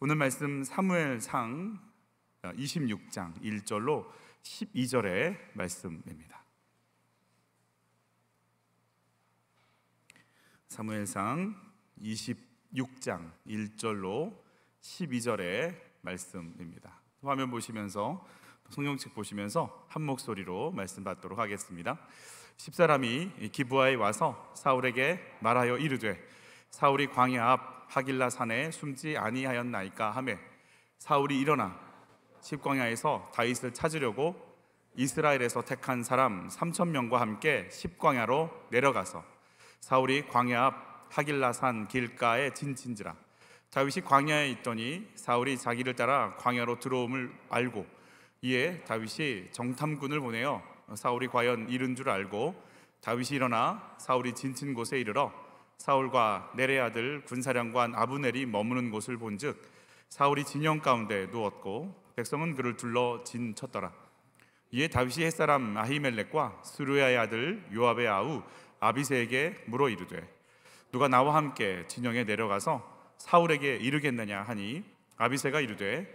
오늘 말씀 사무엘상 26장 1절로 12절의 말씀입니다. 사무엘상 26장 1절로 12절의 말씀입니다. 화면 보시면서 성경책 보시면서 한 목소리로 말씀 받도록 하겠습니다. 10사람이 기브아에 와서 사울에게 말하여 이르되 사울이 광야 앞 하길라 산에 숨지 아니하였나이까 하매 사울이 일어나 십광야에서 다윗을 찾으려고 이스라엘에서 택한 사람 3,000명과 함께 십광야로 내려가서 사울이 광야 앞 하길라 산 길가에 진친지라. 다윗이 광야에 있더니 사울이 자기를 따라 광야로 들어옴을 알고 이에 다윗이 정탐꾼을 보내어 사울이 과연 이른 줄 알고 다윗이 일어나 사울이 진친 곳에 이르러 사울과 네레 아들 군사령관 아브넬이 머무는 곳을 본즉 사울이 진영 가운데 누웠고 백성은 그를 둘러 진쳤더라. 이에 다윗이 햇사람 아히멜렉과 스루야의 아들 요압의 아우 아비새에게 물어 이르되 누가 나와 함께 진영에 내려가서 사울에게 이르겠느냐 하니 아비새가 이르되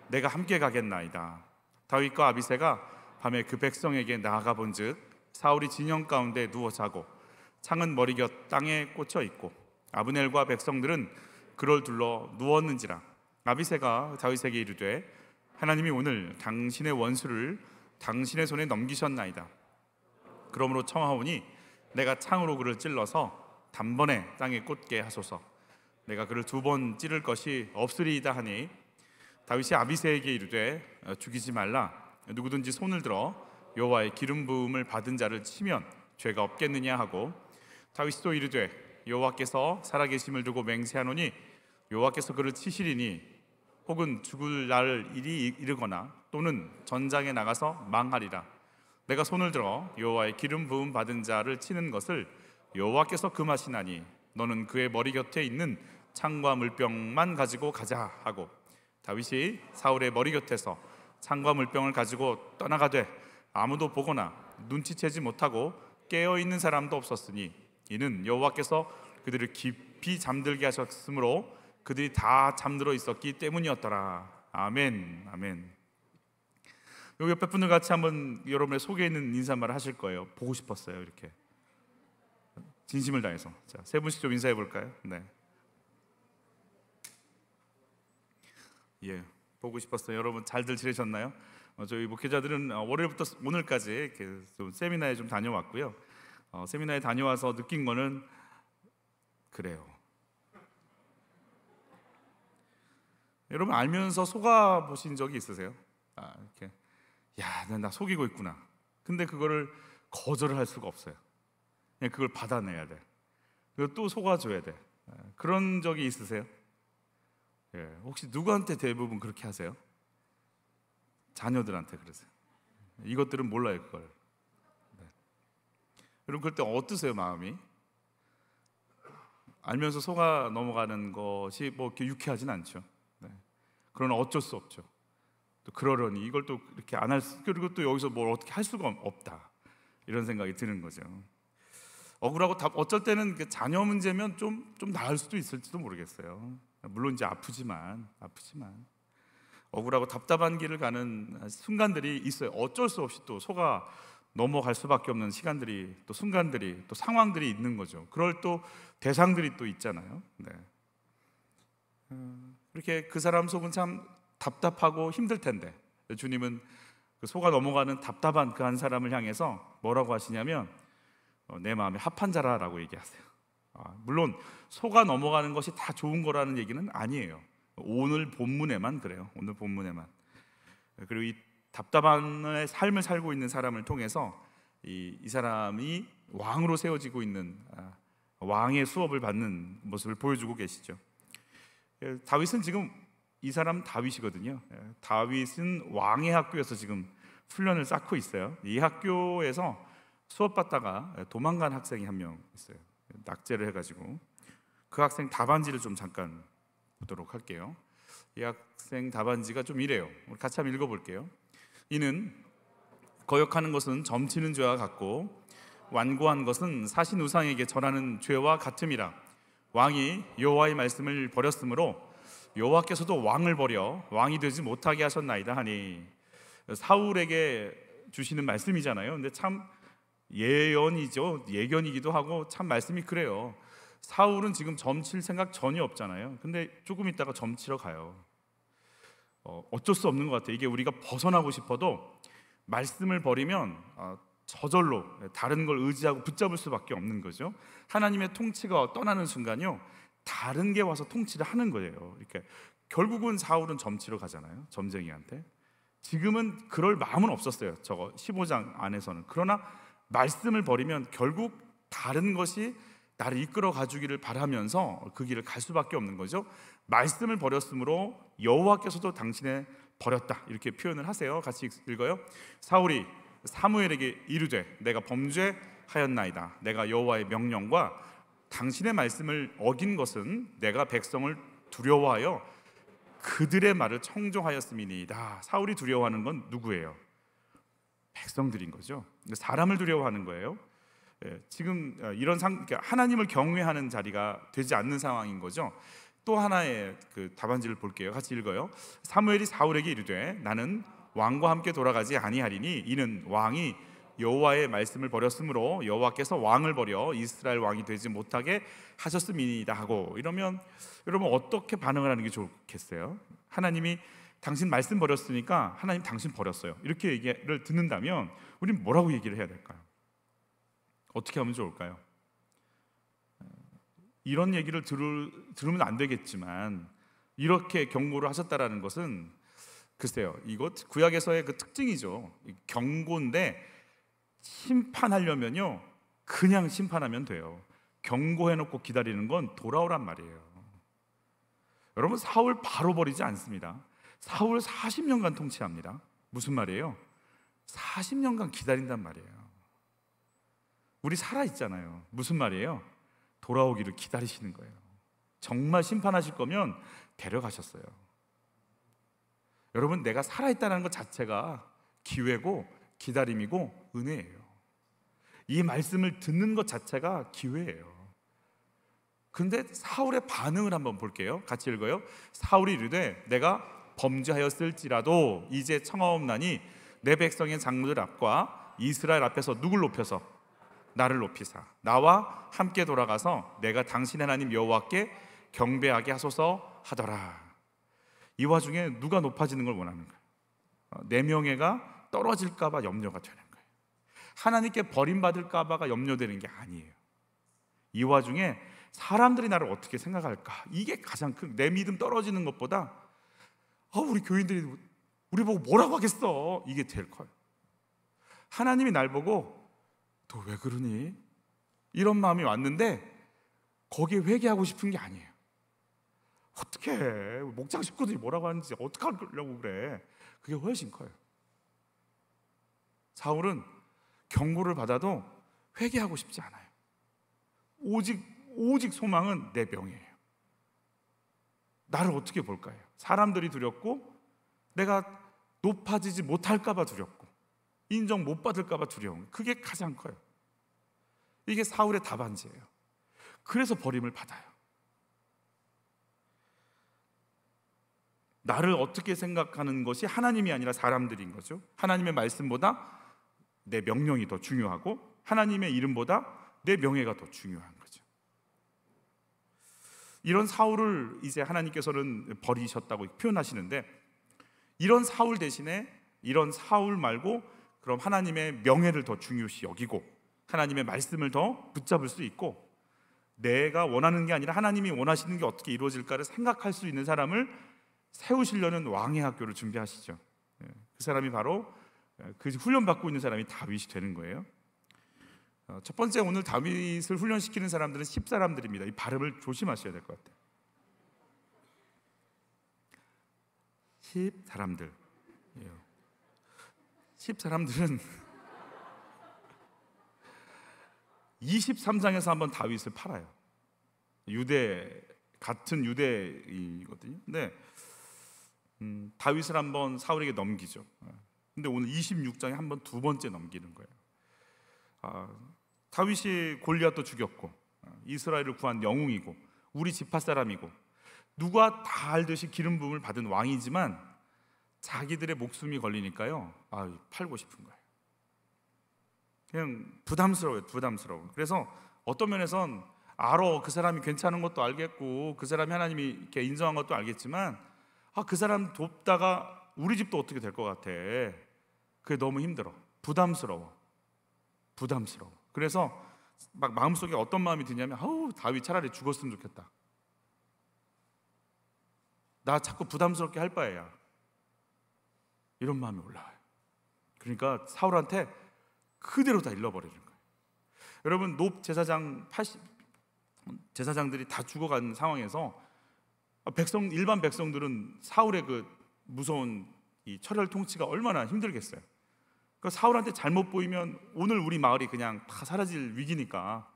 내가 함께 가겠나이다. 다윗과 아비새가 밤에 그 백성에게 나아가 본즉 사울이 진영 가운데 누워 자고 창은 머리 곁 땅에 꽂혀 있고 아브넬과 백성들은 그를 둘러 누웠는지라. 아비새가 다윗에게 이르되 하나님이 오늘 당신의 원수를 당신의 손에 넘기셨나이다. 그러므로 청하오니 내가 창으로 그를 찔러서 단번에 땅에 꽂게 하소서. 내가 그를 2번 찌를 것이 없으리이다 하니 다윗이 아비새에게 이르되 죽이지 말라. 누구든지 손을 들어 여호와의 기름 부음을 받은 자를 치면 죄가 없겠느냐 하고 다윗이 또 이르되 여호와께서 살아계심을 두고 맹세하노니 여호와께서 그를 치시리니 혹은 죽을 날 일이 이르거나 또는 전장에 나가서 망하리라. 내가 손을 들어 여호와의 기름 부음 받은 자를 치는 것을 여호와께서 금하시나니 너는 그의 머리 곁에 있는 창과 물병만 가지고 가자 하고 다윗이 사울의 머리 곁에서 창과 물병을 가지고 떠나가되 아무도 보거나 눈치채지 못하고 깨어있는 사람도 없었으니 이는 여호와께서 그들을 깊이 잠들게 하셨으므로 그들이 다 잠들어 있었기 때문이었더라. 아멘. 아멘. 여기 옆에 분들 같이 한번 여러분의 속에 있는 인사말을 하실 거예요. 보고 싶었어요. 이렇게 진심을 다해서. 자, 3분씩 좀 인사해 볼까요? 네. 예, 보고 싶었어요. 여러분 잘들 지내셨나요? 저희 목회자들은 월요일부터 오늘까지 이렇게 좀 세미나에 좀 다녀왔고요. 세미나에 다녀와서 느낀 거는 그래요. 여러분 알면서 속아 보신 적이 있으세요? 이렇게 야, 나 속이고 있구나. 근데 그거를 거절을 할 수가 없어요. 그냥 그걸 받아내야 돼. 그리고 또 속아줘야 돼. 그런 적이 있으세요? 예, 혹시 누구한테 대부분 그렇게 하세요? 자녀들한테 그러세요. 이것들은 몰라요, 그걸. 네. 여러분 그럴 때 어떠세요, 마음이? 알면서 속아 넘어가는 것이 뭐 이렇게 유쾌하진 않죠. 네. 그러나 어쩔 수 없죠. 또 그러려니 이걸 또 이렇게 안 할 수, 그리고 또 여기서 뭘 어떻게 할 수가 없다. 이런 생각이 드는 거죠. 억울하고 어쩔 때는 자녀 문제면 좀 나을 수도 있을지도 모르겠어요. 물론 이제 아프지만 억울하고 답답한 길을 가는 순간들이 있어요. 어쩔 수 없이 또 속아 넘어갈 수밖에 없는 시간들이 또 순간들이 또 상황들이 있는 거죠. 그럴 또 대상들이 또 있잖아요. 네. 이렇게 그 사람 속은 참 답답하고 힘들 텐데 주님은 그 속아 넘어가는 답답한 그 한 사람을 향해서 뭐라고 하시냐면 내 마음에 합한 자라라고 얘기하세요. 물론 속아 넘어가는 것이 다 좋은 거라는 얘기는 아니에요. 오늘 본문에만 그래요. 오늘 본문에만. 그리고 이 답답한 삶을 살고 있는 사람을 통해서 이 사람이 왕으로 세워지고 있는 왕의 수업을 받는 모습을 보여주고 계시죠. 다윗은 지금 이 사람 다윗이거든요. 다윗은 왕의 학교에서 지금 훈련을 쌓고 있어요. 이 학교에서 수업받다가 도망간 학생이 한 명 있어요. 낙제를 해가지고 그 학생 답안지를 좀 잠깐 보도록 할게요. 이 학생 답안지가 좀 이래요. 우리 같이 한번 읽어볼게요. 이는 거역하는 것은 점치는 죄와 같고 완고한 것은 사신 우상에게 절하는 죄와 같음이라. 왕이 여호와의 말씀을 버렸으므로 여호와께서도 왕을 버려 왕이 되지 못하게 하셨나이다 하니, 사울에게 주시는 말씀이잖아요. 근데 참 예언이죠. 예견이기도 하고 참 말씀이 그래요. 사울은 지금 점칠 생각 전혀 없잖아요. 근데 조금 있다가 점치러 가요. 어쩔 수 없는 것 같아요. 이게 우리가 벗어나고 싶어도 말씀을 버리면 저절로 다른 걸 의지하고 붙잡을 수밖에 없는 거죠. 하나님의 통치가 떠나는 순간요, 다른 게 와서 통치를 하는 거예요. 이렇게 결국은 사울은 점치러 가잖아요. 점쟁이한테. 지금은 그럴 마음은 없었어요. 저거 15장 안에서는. 그러나 말씀을 버리면 결국 다른 것이 나를 이끌어 가주기를 바라면서 그 길을 갈 수밖에 없는 거죠. 말씀을 버렸으므로 여호와께서도 당신을 버렸다, 이렇게 표현을 하세요. 같이 읽어요. 사울이 사무엘에게 이르되 내가 범죄하였나이다. 내가 여호와의 명령과 당신의 말씀을 어긴 것은 내가 백성을 두려워하여 그들의 말을 청종하였음이니이다. 사울이 두려워하는 건 누구예요? 백성들인 거죠. 사람을 두려워하는 거예요. 지금 이런 하나님을 경외하는 자리가 되지 않는 상황인 거죠. 또 하나의 그 답안지를 볼게요. 같이 읽어요. 사무엘이 사울에게 이르되 나는 왕과 함께 돌아가지 아니하리니 이는 왕이 여호와의 말씀을 버렸으므로 여호와께서 왕을 버려 이스라엘 왕이 되지 못하게 하셨음이니이다 하고, 이러면 여러분 어떻게 반응을 하는 게 좋겠어요? 하나님이 당신 말씀 버렸으니까 하나님 당신 버렸어요, 이렇게 얘기를 듣는다면 우리는 뭐라고 얘기를 해야 될까요? 어떻게 하면 좋을까요? 이런 얘기를 들으면 안 되겠지만 이렇게 경고를 하셨다라는 것은 글쎄요, 이거 구약에서의 그 특징이죠. 경고인데 심판하려면요 그냥 심판하면 돼요. 경고해놓고 기다리는 건 돌아오란 말이에요. 여러분, 사울 바로 버리지 않습니다. 사울 40년간 통치합니다. 무슨 말이에요? 40년간 기다린단 말이에요. 우리 살아있잖아요. 무슨 말이에요? 돌아오기를 기다리시는 거예요. 정말 심판하실 거면 데려가셨어요. 여러분, 내가 살아있다는 것 자체가 기회고 기다림이고 은혜예요. 이 말씀을 듣는 것 자체가 기회예요. 근데 사울의 반응을 한번 볼게요. 같이 읽어요. 사울이 이르되 내가 범죄하였을지라도 이제 청하옵나니 내 백성의 장로들 앞과 이스라엘 앞에서 누굴 높여서 나를 높이사 나와 함께 돌아가서 내가 당신 하나님 여호와께 경배하게 하소서 하더라. 이 와중에 누가 높아지는 걸 원하는 거예요? 내 명예가 떨어질까 봐 염려가 되는 거예요. 하나님께 버림받을까 봐가 염려되는 게 아니에요. 이 와중에 사람들이 나를 어떻게 생각할까, 이게 가장 큰, 내 믿음 떨어지는 것보다 우리 교인들이 우리 보고 뭐라고 하겠어, 이게 제일 커요. 하나님이 날 보고 너 왜 그러니? 이런 마음이 왔는데 거기에 회개하고 싶은 게 아니에요. 어떻게 목장 식구들이 뭐라고 하는지 어떻게 하려고 그래. 그게 훨씬 커요. 사울은 경고를 받아도 회개하고 싶지 않아요. 오직 소망은 내 명예예요. 나를 어떻게 볼까요? 사람들이 두렵고 내가 높아지지 못할까 봐 두렵고 인정 못 받을까 봐 두려운, 그게 가장 커요. 이게 사울의 답안지예요. 그래서 버림을 받아요. 나를 어떻게 생각하는 것이 하나님이 아니라 사람들인 거죠. 하나님의 말씀보다 내 명령이 더 중요하고 하나님의 이름보다 내 명예가 더 중요한 거죠. 이런 사울을 이제 하나님께서는 버리셨다고 표현하시는데, 이런 사울 대신에 이런 사울 말고 그럼 하나님의 명예를 더 중요시 여기고 하나님의 말씀을 더 붙잡을 수 있고 내가 원하는 게 아니라 하나님이 원하시는 게 어떻게 이루어질까를 생각할 수 있는 사람을 세우시려는 왕의 학교를 준비하시죠. 그 사람이 바로 그 훈련받고 있는 사람이 다윗이 되는 거예요. 첫 번째, 오늘 다윗을 훈련시키는 사람들은 10사람들입니다. 이 발음을 조심하셔야 될 것 같아요. 10사람들. 10사람들은 23장에서 한번 다윗을 팔아요. 같은 유대이거든요. 근데 다윗을 한번 사울에게 넘기죠. 근데 오늘 26장에 한번 두 번째 넘기는 거예요. 다윗이 골리앗도 죽였고 이스라엘을 구한 영웅이고 우리 지파 사람이고 누가 다 알듯이 기름 부음을 받은 왕이지만 자기들의 목숨이 걸리니까요, 팔고 싶은 거예요. 그냥 부담스러워요. 그래서 어떤 면에선 알아, 그 사람이 괜찮은 것도 알겠고 그 사람이 하나님이 이렇게 인정한 것도 알겠지만 그 사람 돕다가 우리 집도 어떻게 될 것 같아. 그게 너무 힘들어. 부담스러워. 그래서 막 마음속에 어떤 마음이 드냐면 다윗 차라리 죽었으면 좋겠다. 나 자꾸 부담스럽게 할 바에야. 이런 마음이 올라와요. 그러니까 사울한테 그대로 다 일러버리는 거예요. 여러분, 높 제사장 80 제사장들이 다 죽어간 상황에서 일반 백성들은 사울의 그 무서운 이 철혈 통치가 얼마나 힘들겠어요. 그러니까 사울한테 잘못 보이면 오늘 우리 마을이 그냥 다 사라질 위기니까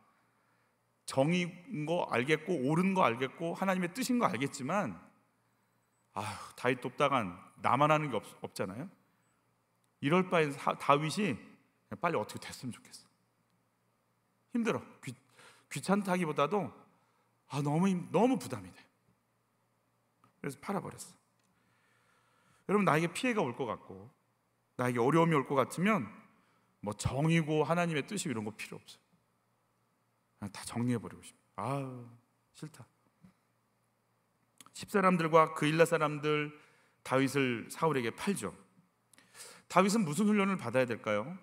정의인 거 알겠고 옳은 거 알겠고 하나님의 뜻인 거 알겠지만 다윗 돕다간 나만 하는 게 없잖아요. 이럴 바엔 다윗이 빨리 어떻게 됐으면 좋겠어. 힘들어. 귀찮다기보다도 너무 부담이 돼. 그래서 팔아버렸어. 여러분, 나에게 피해가 올 것 같고 나에게 어려움이 올 것 같으면 뭐 정의고 하나님의 뜻이 이런 거 필요 없어요. 그냥 다 정리해버리고 싶어요. 싫다. 10사람들과 그일라 사람들 다윗을 사울에게 팔죠. 다윗은 무슨 훈련을 받아야 될까요?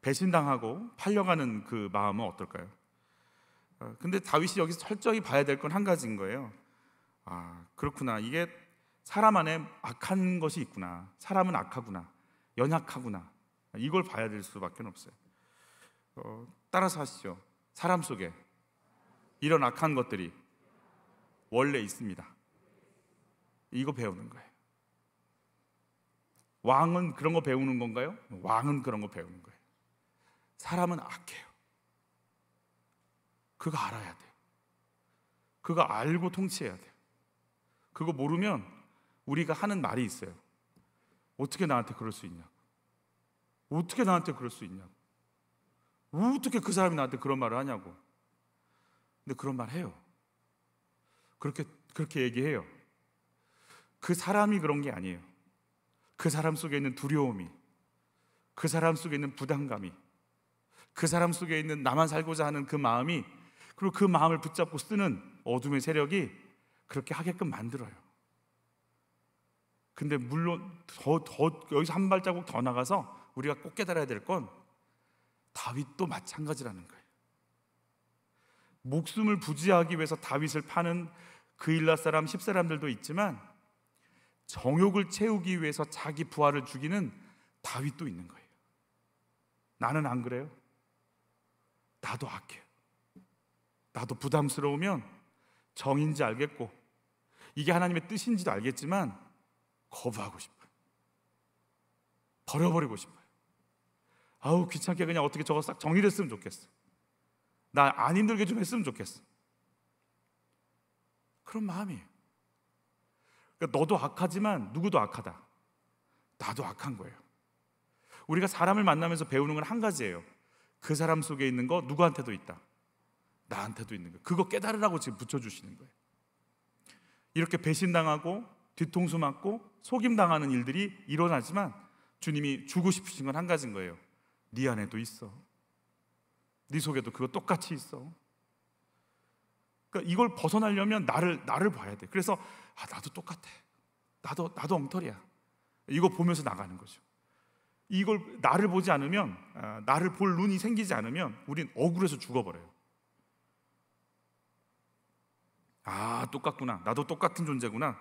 배신당하고 팔려가는 그 마음은 어떨까요? 근데 다윗이 여기서 철저히 봐야 될 건 한 가지인 거예요. 그렇구나. 이게 사람 안에 악한 것이 있구나. 사람은 악하구나. 연약하구나. 이걸 봐야 될 수밖에 없어요. 따라서 하시죠. 사람 속에 이런 악한 것들이 원래 있습니다. 이거 배우는 거예요. 왕은 그런 거 배우는 건가요? 왕은 그런 거 배우는 거예요. 사람은 악해요. 그거 알아야 돼요. 그거 알고 통치해야 돼요. 그거 모르면 우리가 하는 말이 있어요. 어떻게 나한테 그럴 수 있냐고. 어떻게 나한테 그럴 수 있냐고. 어떻게 그 사람이 나한테 그런 말을 하냐고. 근데 그런 말 해요. 그렇게 얘기해요. 그 사람이 그런 게 아니에요. 그 사람 속에 있는 두려움이, 그 사람 속에 있는 부담감이, 그 사람 속에 있는 나만 살고자 하는 그 마음이, 그리고 그 마음을 붙잡고 쓰는 어둠의 세력이 그렇게 하게끔 만들어요. 근데 물론 더 여기서 한 발자국 더 나가서 우리가 꼭 깨달아야 될 건 다윗도 마찬가지라는 거예요. 목숨을 부지하기 위해서 다윗을 파는 그일라 사람 10사람들도 있지만 정욕을 채우기 위해서 자기 부하를 죽이는 다윗도 있는 거예요. 나는 안 그래요? 나도 악해요. 나도 부담스러우면 정인지 알겠고 이게 하나님의 뜻인지도 알겠지만 거부하고 싶어요. 버려버리고 싶어요. 귀찮게 그냥 어떻게 저거 싹 정리됐으면 좋겠어. 나 안 힘들게 좀 했으면 좋겠어. 그런 마음이에요. 그러니까 너도 악하지만 누구도 악하다. 나도 악한 거예요. 우리가 사람을 만나면서 배우는 건 한 가지예요. 그 사람 속에 있는 거 누구한테도 있다. 나한테도 있는 거. 그거 깨달으라고 지금 붙여주시는 거예요. 이렇게 배신당하고 뒤통수 맞고 속임당하는 일들이 일어나지만 주님이 주고 싶으신 건 한 가지인 거예요. 네 안에도 있어. 네 속에도 그거 똑같이 있어. 그러니까 이걸 벗어나려면 나를 봐야 돼. 그래서 나도 똑같아. 나도 엉터리야. 이거 보면서 나가는 거죠. 이걸 나를 보지 않으면, 나를 볼 눈이 생기지 않으면 우린 억울해서 죽어버려요. 똑같구나. 나도 똑같은 존재구나.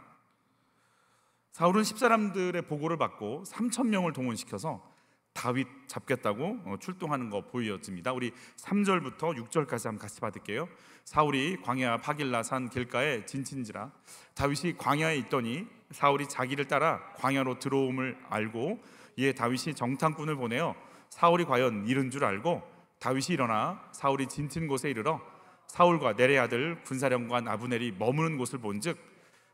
사울은 10사람들의 보고를 받고 3,000명을 동원시켜서 다윗 잡겠다고 출동하는 거 보여집니다. 우리 3절부터 6절까지 한번 같이 받을게요. 사울이 광야 바길라 산 길가에 진친지라 다윗이 광야에 있더니 사울이 자기를 따라 광야로 들어옴을 알고 이에 다윗이 정탐꾼을 보내어 사울이 과연 이른 줄 알고 다윗이 일어나 사울이 진친 곳에 이르러 사울과 내레 아들 군사령관 아브넬이 머무는 곳을 본즉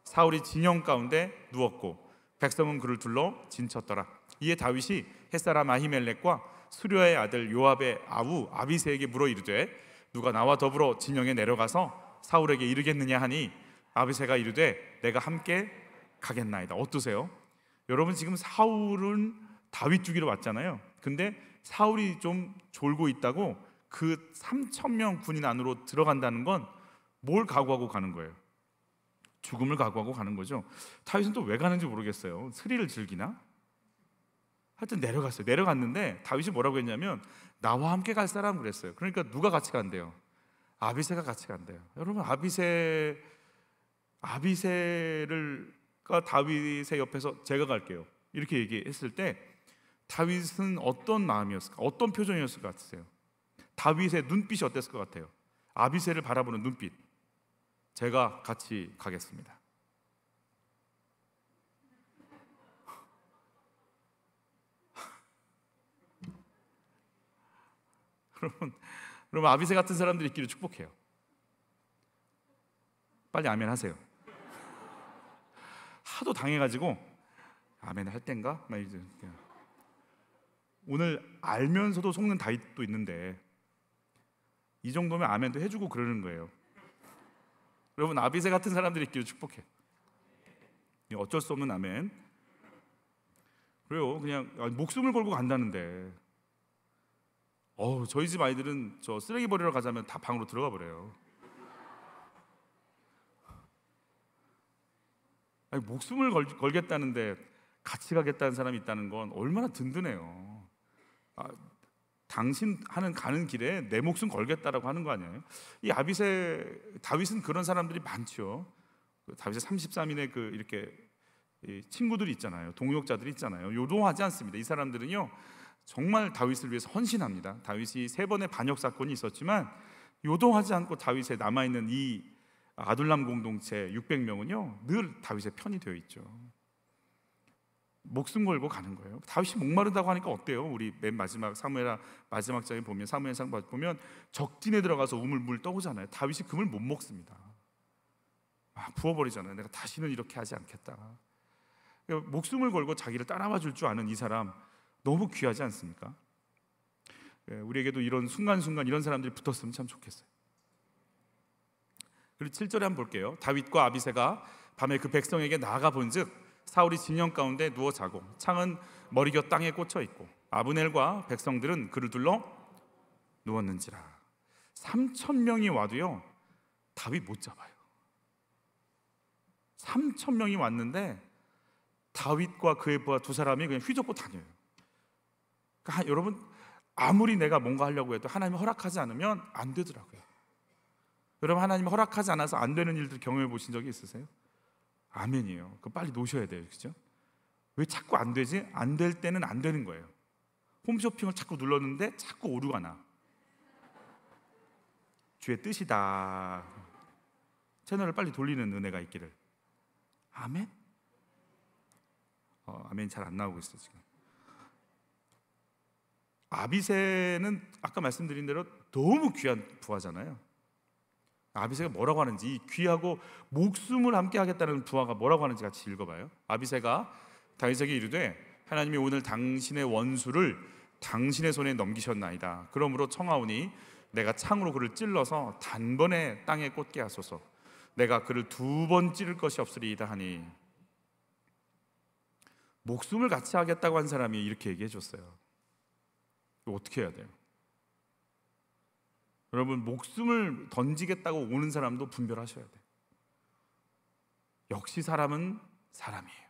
사울이 진영 가운데 누웠고 백성은 그를 둘러 진쳤더라. 이에 다윗이 햇사람 아히멜렉과 수료의 아들 요압의 아우 아비새에게 물어 이르되 누가 나와 더불어 진영에 내려가서 사울에게 이르겠느냐 하니 아비새가 이르되 내가 함께 가겠나이다. 어떠세요? 여러분, 지금 사울은 다윗 죽이러 왔잖아요. 근데 사울이 좀 졸고 있다고 그 3,000명 군인 안으로 들어간다는 건 뭘 각오하고 가는 거예요? 죽음을 각오하고 가는 거죠. 다윗은 또 왜 가는지 모르겠어요. 스릴을 즐기나? 하여튼 내려갔어요. 내려갔는데 다윗이 뭐라고 했냐면 나와 함께 갈 사람 그랬어요. 그러니까 누가 같이 간대요? 아비새가 같이 간대요. 여러분, 아비새를 다윗의 옆에서 제가 갈게요 이렇게 얘기했을 때 다윗은 어떤 마음이었을까? 어떤 표정이었을 것 같으세요? 다윗의 눈빛이 어땠을 것 같아요? 아비새를 바라보는 눈빛. 제가 같이 가겠습니다. 여러분 아비새 같은 사람들이 있기를 축복해요. 빨리 아멘 하세요. 하도 당해가지고 아멘 할 땐가? 오늘 알면서도 속는 다윗도 있는데 이 정도면 아멘도 해주고 그러는 거예요. 여러분 아비새 같은 사람들이 있기를 축복해. 어쩔 수 없는 아멘. 그래요. 그냥 목숨을 걸고 간다는데 저희 집 아이들은 저 쓰레기 버리러 가자면 다 방으로 들어가 버려요. 목숨을 걸겠다는데 같이 가겠다는 사람이 있다는 건 얼마나 든든해요. 당신 가는 길에 내 목숨 걸겠다라고 하는 거 아니에요? 이 다윗은 그런 사람들이 많죠. 다윗의 33인의 이렇게 친구들이 있잖아요. 동역자들이 있잖아요. 요동하지 않습니다. 이 사람들은요 정말 다윗을 위해서 헌신합니다. 다윗이 3번의 반역 사건이 있었지만 요동하지 않고 다윗에 남아있는 이 아둘람 공동체 600명은요 늘 다윗의 편이 되어 있죠. 목숨 걸고 가는 거예요. 다윗이 목마르다고 하니까 어때요? 우리 맨 마지막 사무엘 마지막 장에 보면 사무엘상 보면 적진에 들어가서 우물물 떠오잖아요. 다윗이 금을 못 먹습니다. 부어버리잖아요. 내가 다시는 이렇게 하지 않겠다. 목숨을 걸고 자기를 따라와 줄 줄 아는 이 사람 너무 귀하지 않습니까? 우리에게도 이런 순간순간 이런 사람들이 붙었으면 참 좋겠어요. 그리고 7절에 한번 볼게요. 다윗과 아비새가 밤에 그 백성에게 나아가 본즉 사울이 진영 가운데 누워 자고 창은 머리곁 땅에 꽂혀 있고 아브넬과 백성들은 그를 둘러 누웠는지라. 3,000명이 와도요 다윗 못 잡아요. 3,000명이 왔는데 다윗과 그의 부하 2사람이 그냥 휘젓고 다녀요. 그러니까 여러분 아무리 내가 뭔가 하려고 해도 하나님이 허락하지 않으면 안 되더라고요. 여러분 하나님이 허락하지 않아서 안 되는 일들 경험해 보신 적이 있으세요? 아멘이에요. 그거 빨리 놓으셔야 돼요. 그죠? 왜 자꾸 안 되지? 안 될 때는 안 되는 거예요. 홈쇼핑을 자꾸 눌렀는데 자꾸 오류가 나. 주의 뜻이다. 채널을 빨리 돌리는 은혜가 있기를. 아멘? 아멘 잘 안 나오고 있어요 지금. 아비새는 아까 말씀드린 대로 너무 귀한 부하잖아요. 아비새가 뭐라고 하는지, 이 귀하고 목숨을 함께 하겠다는 부하가 뭐라고 하는지 같이 읽어봐요. 아비새가 다윗에게 이르되 하나님이 오늘 당신의 원수를 당신의 손에 넘기셨나이다. 그러므로 청하오니 내가 창으로 그를 찔러서 단번에 땅에 꽂게 하소서. 내가 그를 2번 찌를 것이 없으리이다 하니. 목숨을 같이 하겠다고 한 사람이 이렇게 얘기해 줬어요. 이거 어떻게 해야 돼요? 여러분 목숨을 던지겠다고 오는 사람도 분별하셔야 돼요. 역시 사람은 사람이에요.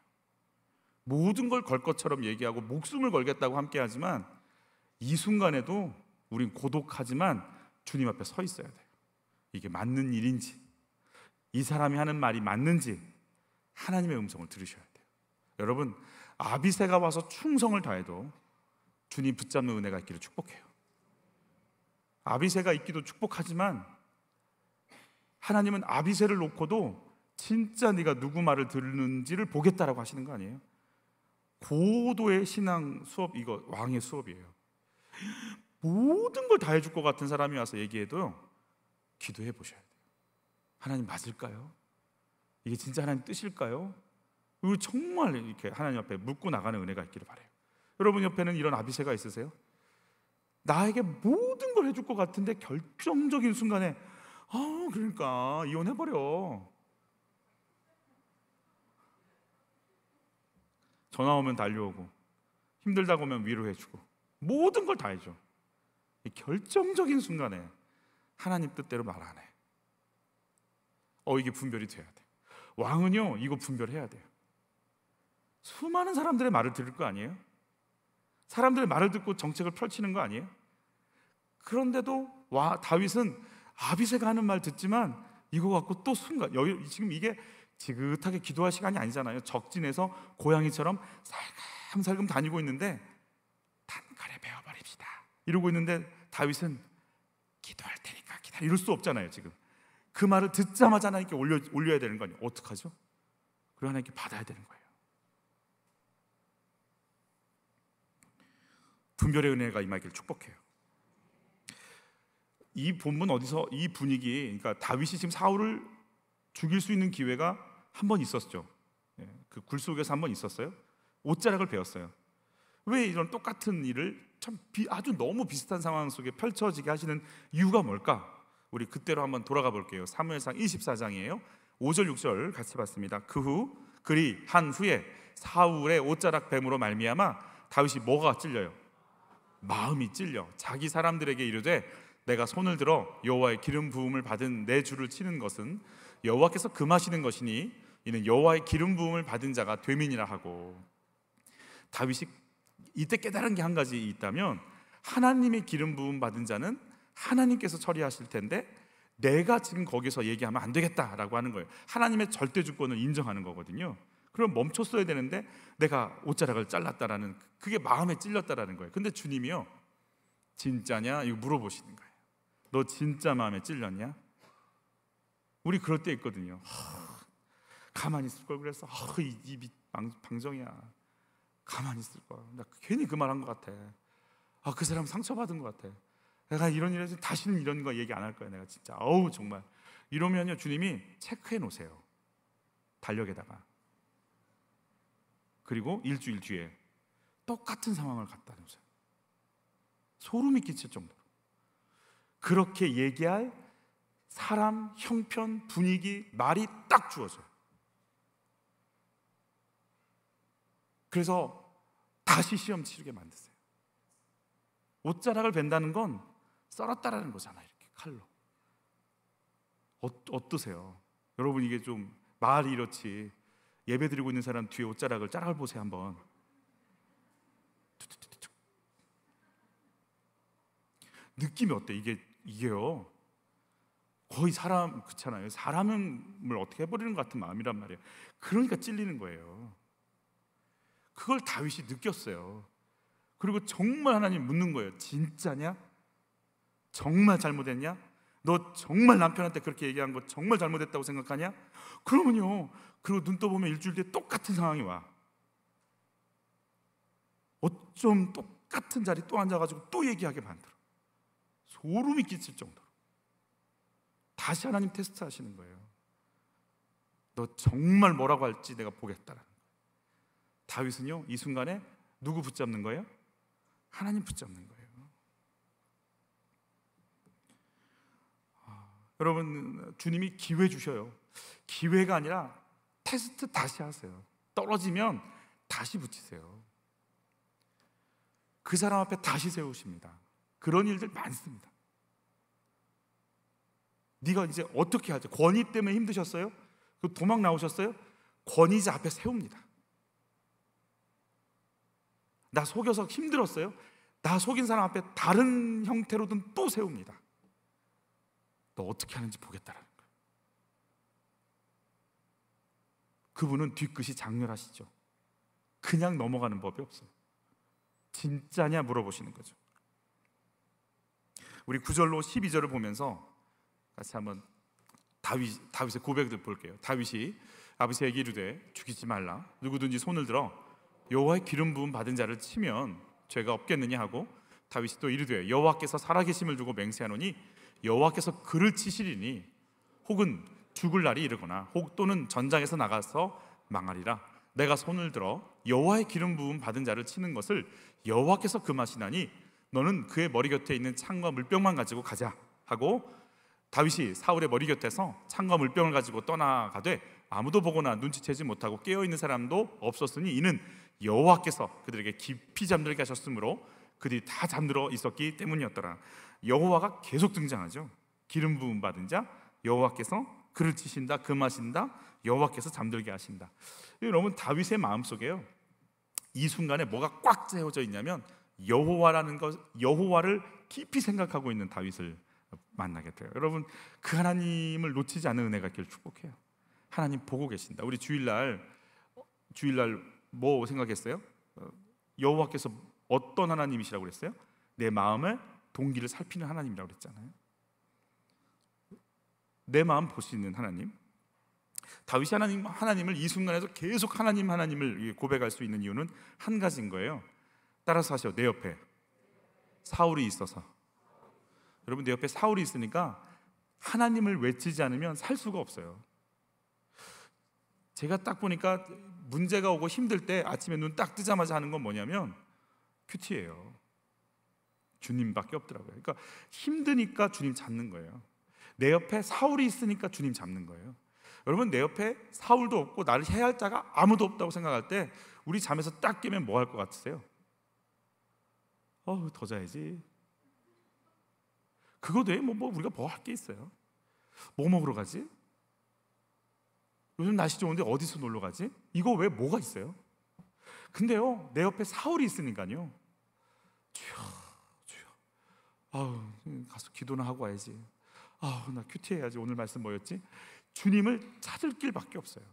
모든 걸 걸 것처럼 얘기하고 목숨을 걸겠다고 함께 하지만 이 순간에도 우린 고독하지만 주님 앞에 서 있어야 돼요. 이게 맞는 일인지, 이 사람이 하는 말이 맞는지 하나님의 음성을 들으셔야 돼요. 여러분 아비새가 와서 충성을 다해도 주님 붙잡는 은혜가 있기를 축복해요. 아비새가 있기도 축복하지만 하나님은 아비새를 놓고도 진짜 네가 누구 말을 듣는지를 보겠다라고 하시는 거 아니에요? 고도의 신앙 수업, 이거 왕의 수업이에요. 모든 걸 다 해줄 것 같은 사람이 와서 얘기해도요 기도해 보셔야 돼요. 하나님 맞을까요? 이게 진짜 하나님 뜻일까요? 그리고 정말 이렇게 하나님 앞에 묻고 나가는 은혜가 있기를 바라요. 여러분 옆에는 이런 아비새가 있으세요? 나에게 모든 걸 해줄 것 같은데 결정적인 순간에 그러니까 이혼해버려. 전화 오면 달려오고, 힘들다고 하면 위로해주고, 모든 걸 다 해줘. 이 결정적인 순간에 하나님 뜻대로 말 안 해. 이게 분별이 돼야 돼. 왕은요, 이거 분별해야 돼요. 수많은 사람들의 말을 들을 거 아니에요? 사람들의 말을 듣고 정책을 펼치는 거 아니에요? 그런데도 다윗은 아비새가 하는 말 듣지만 이거 갖고 또 순간, 여기 지금 이게 지긋하게 기도할 시간이 아니잖아요. 적진에서 고양이처럼 살금살금 다니고 있는데 단칼에 베어버립시다 이러고 있는데 다윗은 기도할 테니까 기다려, 이럴 수 없잖아요. 지금 그 말을 듣자마자 하나님께 올려야 되는 거 아니에요? 어떡하죠? 그리고 하나님께 받아야 되는 거예요. 분별의 은혜가 임하기를 축복해요. 이 본문 어디서 이 분위기, 그러니까 다윗이 지금 사울을 죽일 수 있는 기회가 한 번 있었죠. 그 굴 속에서 한 번 있었어요. 옷자락을 베었어요. 왜 이런 똑같은 일을 아주 너무 비슷한 상황 속에 펼쳐지게 하시는 이유가 뭘까? 우리 그때로 한번 돌아가 볼게요. 사무엘상 24장이에요. 5절 6절 같이 봤습니다. 그리 한 후에 사울의 옷자락 뱀으로 말미암아 다윗이 뭐가 찔려요? 마음이 찔려 자기 사람들에게 이르되 내가 손을 들어 여호와의 기름 부음을 받은 내 주를 치는 것은 여호와께서 금하시는 것이니 이는 여호와의 기름 부음을 받은 자가 되민이라 하고. 다윗이 이때 깨달은 게 한 가지 있다면, 하나님의 기름 부음 받은 자는 하나님께서 처리하실 텐데 내가 지금 거기서 얘기하면 안 되겠다라고 하는 거예요. 하나님의 절대 주권을 인정하는 거거든요. 그럼 멈췄어야 되는데 내가 옷자락을 잘랐다라는, 그게 마음에 찔렸다라는 거예요. 근데 주님이요, 진짜냐? 이거 물어보시는 거예요. 너 진짜 마음에 찔렸냐? 우리 그럴 때 있거든요. 가만히 있을 걸 그랬어. 이 입이 방정이야. 가만히 있을 걸. 나 괜히 그 말 한 것 같아. 그 사람 상처받은 것 같아. 내가 이런 일에서 다시는 이런 거 얘기 안 할 거야. 내가 진짜 정말 이러면요, 주님이 체크해 놓으세요. 달력에다가. 그리고 일주일 뒤에 똑같은 상황을 갖다 놓으세요. 소름이 끼칠 정도로. 그렇게 얘기할 사람, 형편, 분위기, 말이 딱 주어져요. 그래서 다시 시험 치르게 만드세요. 옷자락을 벤다는 건 썰었다라는 거잖아요. 이렇게 칼로. 어떠세요? 여러분, 이게 좀 말이 이렇지, 예배 드리고 있는 사람 뒤에 옷자락을 잘라보세요 한번. 느낌이 어때? 이게요, 거의 사람, 그렇잖아요. 사람을 어떻게 해버리는 것 같은 마음이란 말이에요. 그러니까 찔리는 거예요. 그걸 다윗이 느꼈어요. 그리고 정말 하나님 묻는 거예요. 진짜냐? 정말 잘못했냐? 너 정말 남편한테 그렇게 얘기한 거 정말 잘못했다고 생각하냐? 그러면요, 그리고 눈 떠보면 일주일 뒤에 똑같은 상황이 와. 어쩜 똑같은 자리 또 앉아가지고 또 얘기하게 만들어. 소름이 끼칠 정도로. 다시 하나님 테스트 하시는 거예요. 너 정말 뭐라고 할지 내가 보겠다라는 거예요. 다윗은요, 이 순간에 누구 붙잡는 거예요? 하나님 붙잡는 거예요. 여러분, 주님이 기회 주셔요. 기회가 아니라 테스트 다시 하세요. 떨어지면 다시 붙이세요. 그 사람 앞에 다시 세우십니다. 그런 일들 많습니다. 네가 이제 어떻게 하죠? 권위 때문에 힘드셨어요? 도망 나오셨어요? 권위자 앞에 세웁니다. 나 속여서 힘들었어요? 나 속인 사람 앞에 다른 형태로든 또 세웁니다. 너 어떻게 하는지 보겠다라는 거예요. 그분은 뒤끝이 장렬하시죠. 그냥 넘어가는 법이 없어요. 진짜냐 물어보시는 거죠. 우리 9절로 12절을 보면서 같이 한번 다윗의 고백을 볼게요. 다윗이 아버지에게 이르되 죽이지 말라. 누구든지 손을 들어 여호와의 기름 부음 받은 자를 치면 죄가 없겠느냐 하고, 다윗이 또 이르되 여호와께서 살아계심을 두고 맹세하노니 여호와께서 그를 치시리니 혹은 죽을 날이 이르거나 혹 또는 전장에서 나가서 망하리라. 내가 손을 들어 여호와의 기름 부음 받은 자를 치는 것을 여호와께서 금하시나니 너는 그의 머리 곁에 있는 창과 물병만 가지고 가자 하고, 다윗이 사울의 머리 곁에서 창과 물병을 가지고 떠나가되 아무도 보거나 눈치채지 못하고 깨어있는 사람도 없었으니 이는 여호와께서 그들에게 깊이 잠들게 하셨으므로 그들이 다 잠들어 있었기 때문이었더라. 여호와가 계속 등장하죠. 기름 부음 받은 자, 여호와께서 그를 치신다, 금하신다, 여호와께서 잠들게 하신다. 여러분, 다윗의 마음속에요, 이 순간에 뭐가 꽉 채워져 있냐면 여호와라는 것, 여호와를 깊이 생각하고 있는 다윗을 만나게 돼요. 여러분, 그 하나님을 놓치지 않는 은혜가 있기를 축복해요. 하나님 보고 계신다. 우리 주일날 뭐 생각했어요? 여호와께서 어떤 하나님이시라고 그랬어요? 내 마음의 동기를 살피는 하나님이라고 그랬잖아요. 내 마음 보시는 하나님. 다윗이 하나님을 이 순간에도 계속 하나님을 고백할 수 있는 이유는 한 가지인 거예요. 따라서 하시오. 내 옆에 사울이 있어서. 여러분, 내 옆에 사울이 있으니까 하나님을 외치지 않으면 살 수가 없어요. 제가 딱 보니까 문제가 오고 힘들 때 아침에 눈 딱 뜨자마자 하는 건 뭐냐면 큐티예요. 주님밖에 없더라고요. 그러니까 힘드니까 주님 잡는 거예요. 내 옆에 사울이 있으니까 주님 잡는 거예요. 여러분, 내 옆에 사울도 없고 나를 해야 할 자가 아무도 없다고 생각할 때 우리 잠에서 딱 깨면 뭐 할 것 같으세요? 더 자야지. 그거 돼? 우리가 뭐 할 게 있어요? 뭐 먹으러 가지? 요즘 날씨 좋은데 어디서 놀러 가지? 이거 왜 뭐가 있어요? 근데요, 내 옆에 사울이 있으니까요, 주여 가서 기도나 하고 와야지. 나 큐티 해야지. 오늘 말씀 뭐였지? 주님을 찾을 길밖에 없어요.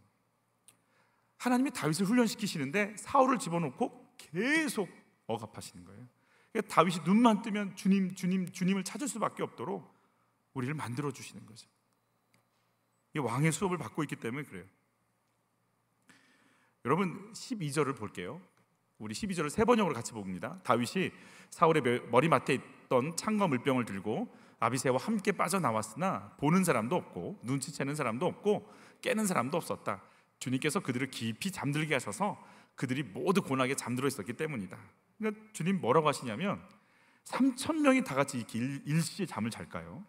하나님이 다윗을 훈련시키시는데 사울을 집어넣고 계속 억압하시는 거예요. 그러니까 다윗이 눈만 뜨면 주님을 찾을 수밖에 없도록 우리를 만들어 주시는 거죠. 이 왕의 수업을 받고 있기 때문에 그래요. 여러분, 12절을 볼게요. 우리 12절을 세 번역으로 같이 봅니다. 다윗이 사울의 머리맡에 있던 창과 물병을 들고 아비새와 함께 빠져나왔으나 보는 사람도 없고 눈치채는 사람도 없고 깨는 사람도 없었다. 주님께서 그들을 깊이 잠들게 하셔서 그들이 모두 고나게 잠들어 있었기 때문이다. 그러니까 주님 뭐라고 하시냐면 3,000명이 다 같이 일시에 잠을 잘까요?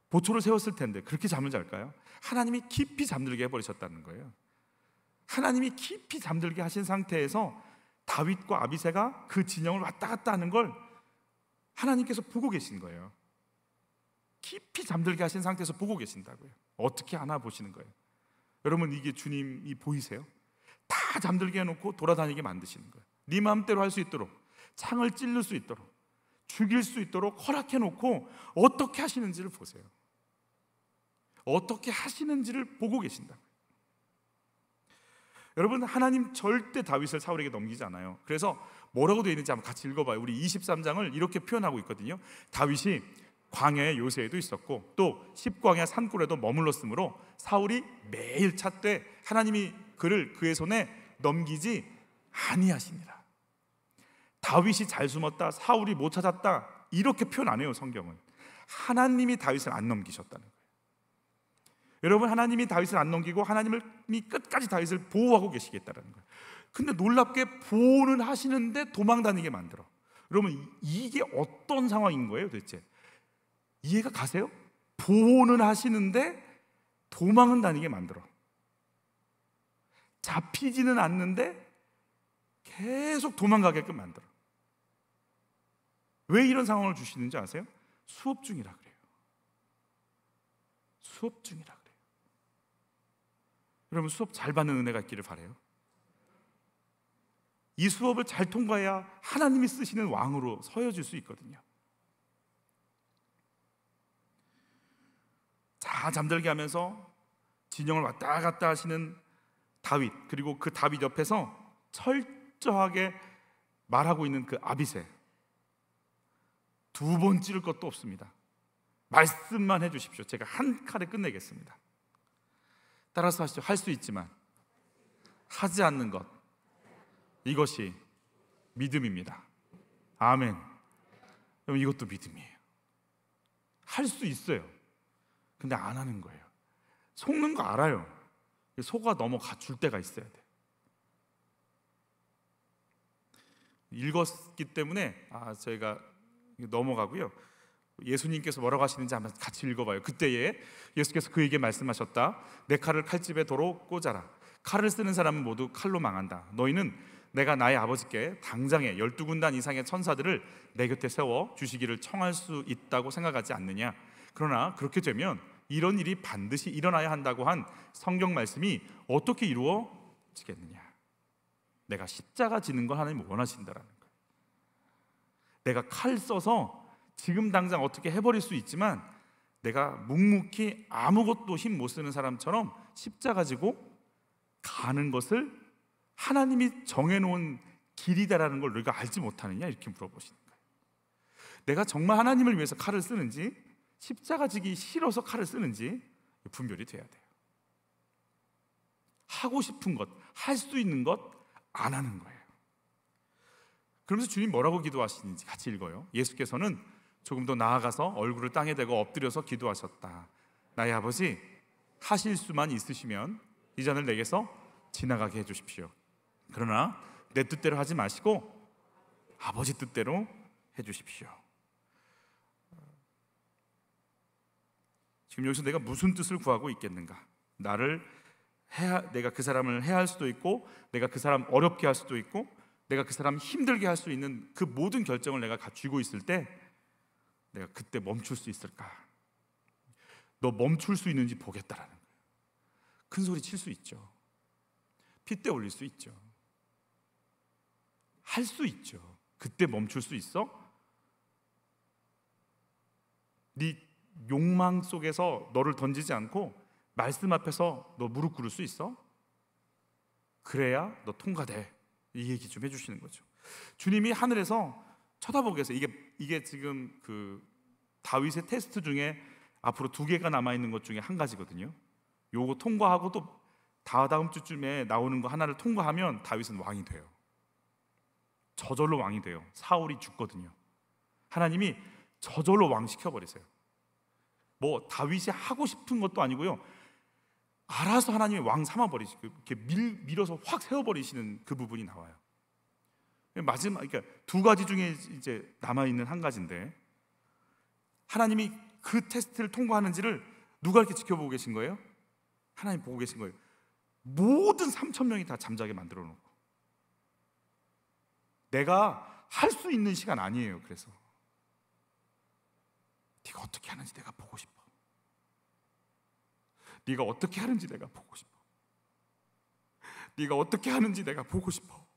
보초를 세웠을 텐데 그렇게 잠을 잘까요? 하나님이 깊이 잠들게 해버리셨다는 거예요. 하나님이 깊이 잠들게 하신 상태에서 다윗과 아비새가 그 진영을 왔다 갔다 하는 걸 하나님께서 보고 계신 거예요. 깊이 잠들게 하신 상태에서 보고 계신다고요. 어떻게 하나 보시는 거예요. 여러분, 이게 주님이 보이세요? 다 잠들게 해놓고 돌아다니게 만드시는 거예요. 네 마음대로 할 수 있도록, 창을 찔릴 수 있도록, 죽일 수 있도록 허락해놓고 어떻게 하시는지를 보세요. 어떻게 하시는지를 보고 계신다. 여러분, 하나님 절대 다윗을 사울에게 넘기지 않아요. 그래서 뭐라고 되어 있는지 한번 같이 읽어봐요. 우리 23장을 이렇게 표현하고 있거든요. 다윗이 광야의 요새에도 있었고 또 십광야 산골에도 머물렀으므로 사울이 매일 찾되 하나님이 그를 그의 손에 넘기지 아니하시니라. 다윗이 잘 숨었다, 사울이 못 찾았다, 이렇게 표현 안 해요. 성경은 하나님이 다윗을 안 넘기셨다는 거예요. 여러분, 하나님이 다윗을 안 넘기고 하나님이 끝까지 다윗을 보호하고 계시겠다는 거예요. 근데 놀랍게 보호는 하시는데 도망 다니게 만들어. 여러분, 이게 어떤 상황인 거예요 도대체? 이해가 가세요? 보호는 하시는데 도망은 다니게 만들어. 잡히지는 않는데 계속 도망가게끔 만들어. 왜 이런 상황을 주시는지 아세요? 수업 중이라 그래요. 수업 중이라 그래요. 여러분, 수업 잘 받는 은혜가 있기를 바라요. 이 수업을 잘 통과해야 하나님이 쓰시는 왕으로 서여질 수 있거든요. 다 잠들게 하면서 진영을 왔다 갔다 하시는 다윗, 그리고 그 다윗 옆에서 철저하게 말하고 있는 그 아비새, 두 번 찌를 것도 없습니다. 말씀만 해주십시오. 제가 한 칼에 끝내겠습니다. 따라서 하시죠. 할 수 있지만 하지 않는 것, 이것이 믿음입니다. 아멘. 여러분, 이것도 믿음이에요. 할 수 있어요. 근데 안 하는 거예요. 속는 거 알아요. 속아 넘어가 줄 때가 있어야 돼. 읽었기 때문에 저희가 넘어가고요. 예수님께서 뭐라고 하시는지 한번 같이 읽어봐요. 그때에 예수께서 그에게 말씀하셨다. 내 칼을 칼집에 도로 꽂아라. 칼을 쓰는 사람은 모두 칼로 망한다. 너희는 내가 나의 아버지께 당장에 12군단 이상의 천사들을 내 곁에 세워 주시기를 청할 수 있다고 생각하지 않느냐. 그러나 그렇게 되면 이런 일이 반드시 일어나야 한다고 한 성경 말씀이 어떻게 이루어지겠느냐. 내가 십자가 지는 걸 하나님이 원하신다라는 거예요. 내가 칼 써서 지금 당장 어떻게 해버릴 수 있지만 내가 묵묵히 아무것도 힘 못 쓰는 사람처럼 십자가 지고 가는 것을 하나님이 정해놓은 길이다라는 걸 너희가 알지 못하느냐, 이렇게 물어보시는 거예요. 내가 정말 하나님을 위해서 칼을 쓰는지, 십자가 지기 싫어서 칼을 쓰는지 분별이 돼야 돼요. 하고 싶은 것, 할 수 있는 것 안 하는 거예요. 그러면서 주님 뭐라고 기도하시는지 같이 읽어요. 예수께서는 조금 더 나아가서 얼굴을 땅에 대고 엎드려서 기도하셨다. 나의 아버지, 하실 수만 있으시면 이 잔을 내게서 지나가게 해주십시오. 그러나 내 뜻대로 하지 마시고 아버지 뜻대로 해주십시오. 지금 여기서 내가 무슨 뜻을 구하고 있겠는가? 내가 그 사람을 해할 수도 있고, 내가 그 사람 어렵게 할 수도 있고, 내가 그 사람 힘들게 할 수 있는 그 모든 결정을 내가 쥐고 있을 때 내가 그때 멈출 수 있을까? 너 멈출 수 있는지 보겠다라는 거예요. 큰 소리 칠 수 있죠. 핏대 올릴 수 있죠. 할 수 있죠. 그때 멈출 수 있어? 네 욕망 속에서 너를 던지지 않고 말씀 앞에서 너 무릎 꿇을 수 있어? 그래야 너 통과돼. 이 얘기 좀 해주시는 거죠. 주님이 하늘에서 쳐다보고 계세요. 이게 지금 그 다윗의 테스트 중에 앞으로 2개가 남아 있는 것 중에 한 가지거든요. 요거 통과하고 또 다음 주쯤에 나오는 거 하나를 통과하면 다윗은 왕이 돼요. 저절로 왕이 돼요. 사울이 죽거든요. 하나님이 저절로 왕 시켜버리세요. 뭐 다윗이 하고 싶은 것도 아니고요. 알아서 하나님이 왕 삼아버리시고 이렇게 밀어서 확 세워버리시는 그 부분이 나와요. 마지막, 그러니까 2가지 중에 이제 남아 있는 한 가지인데 하나님이 그 테스트를 통과하는지를 누가 이렇게 지켜보고 계신 거예요? 하나님 보고 계신 거예요. 모든 3,000명이 다 잠자게 만들어 놓고. 내가 할 수 있는 시간 아니에요. 그래서 네가 어떻게 하는지 내가 보고 싶어. 네가 어떻게 하는지 내가 보고 싶어. 네가 어떻게 하는지 내가 보고 싶어.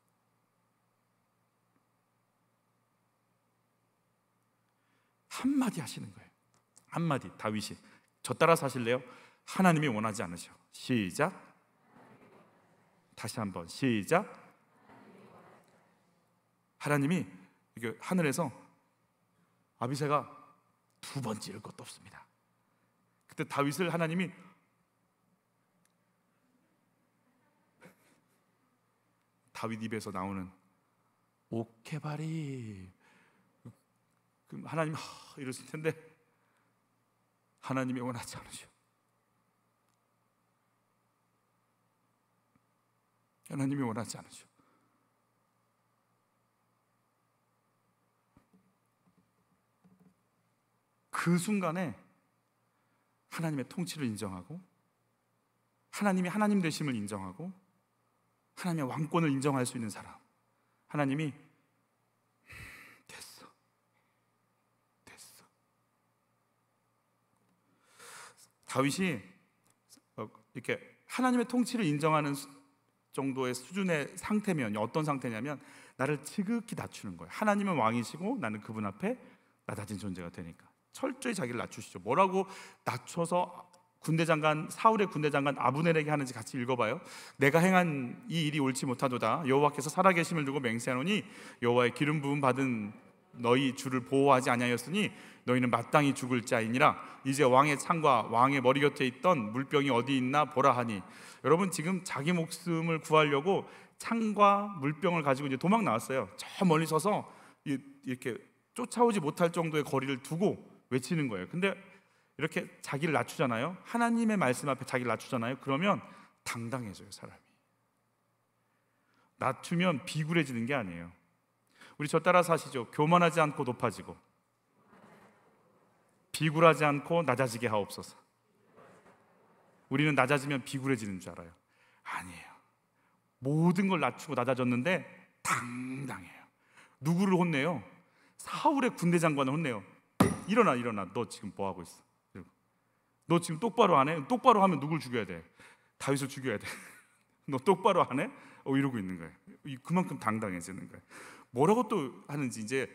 한마디 하시는 거예요. 한마디. 다윗이 저 따라서 하실래요? 하나님이 원하지 않으셔. 시작. 다시 한번 시작. 하나님이 이게 하늘에서 아비새가 2번 찌를 것도 없습니다. 그때 다윗을 하나님이 다윗 입에서 나오는 오케바리, 그럼 하나님 이러실 텐데 하나님이 원하지 않으셔. 하나님이 원하지 않으셔. 그 순간에 하나님의 통치를 인정하고 하나님이 하나님 되심을 인정하고 하나님의 왕권을 인정할 수 있는 사람, 하나님이 됐어. 다윗이 이렇게 하나님의 통치를 인정하는 정도의 수준의 상태면 어떤 상태냐면 나를 지극히 낮추는 거예요. 하나님은 왕이시고 나는 그분 앞에 낮아진 존재가 되니까 철저히 자기를 낮추시죠. 뭐라고 낮춰서 사울의 군대 장관 아브넬에게 하는지 같이 읽어봐요. 내가 행한 이 일이 옳지 못하도다. 여호와께서 살아계심을 두고 맹세하노니 여호와의 기름 부음 받은 너희 주를 보호하지 아니하였으니 너희는 마땅히 죽을 자이니라. 이제 왕의 창과 왕의 머리 곁에 있던 물병이 어디 있나 보라 하니. 여러분 지금 자기 목숨을 구하려고 창과 물병을 가지고 이제 도망 나왔어요. 저 멀리 서서 이렇게 쫓아오지 못할 정도의 거리를 두고 외치는 거예요. 근데 이렇게 자기를 낮추잖아요. 하나님의 말씀 앞에 자기를 낮추잖아요. 그러면 당당해져요, 사람이. 낮추면 비굴해지는 게 아니에요. 우리 저 따라서 하시죠. 교만하지 않고 높아지고 비굴하지 않고 낮아지게 하옵소서. 우리는 낮아지면 비굴해지는 줄 알아요. 아니에요. 모든 걸 낮추고 낮아졌는데 당당해요. 누구를 혼내요? 사울의 군대 장관을 혼내요. 일어나, 너 지금 뭐 하고 있어? 너 지금 똑바로 안 해? 똑바로 하면 누굴 죽여야 돼? 다윗을 죽여야 돼. 너 똑바로 안 해? 이러고 있는 거예요. 그만큼 당당해지는 거예요. 뭐라고 또 하는지, 이제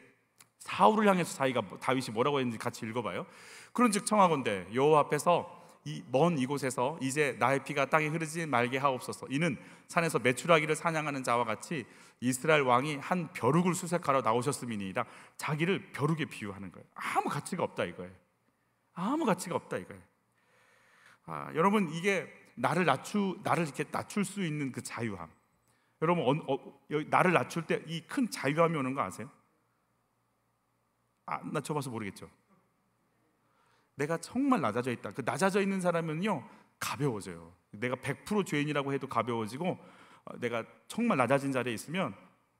사울을 향해서 자기가 다윗이 뭐라고 했는지 같이 읽어봐요. 그런즉 청하건대 여호와 앞에서 이 먼 이곳에서 이제 나의 피가 땅에 흐르지 말게 하옵소서. 이는 산에서 메추라기를 사냥하는 자와 같이 이스라엘 왕이 한 벼룩을 수색하러 나오셨음이니이다. 자기를 벼룩에 비유하는 거예요. 아무 가치가 없다 이거예요. 아무 가치가 없다 이거예요. 여러분, 이게 나를 이렇게 낮출 수 있는 그 자유함. 여러분, 나를 낮출 때 이 큰 자유함이 오는 거 아세요? 나 줘봐서 모르겠죠. 내가 정말 낮아져 있다. 그 낮아져 있는 사람은요, 가벼워져요. 내가 100% 죄인이라고 해도 가벼워지고, 내가 정말 낮아진 자리에 있으면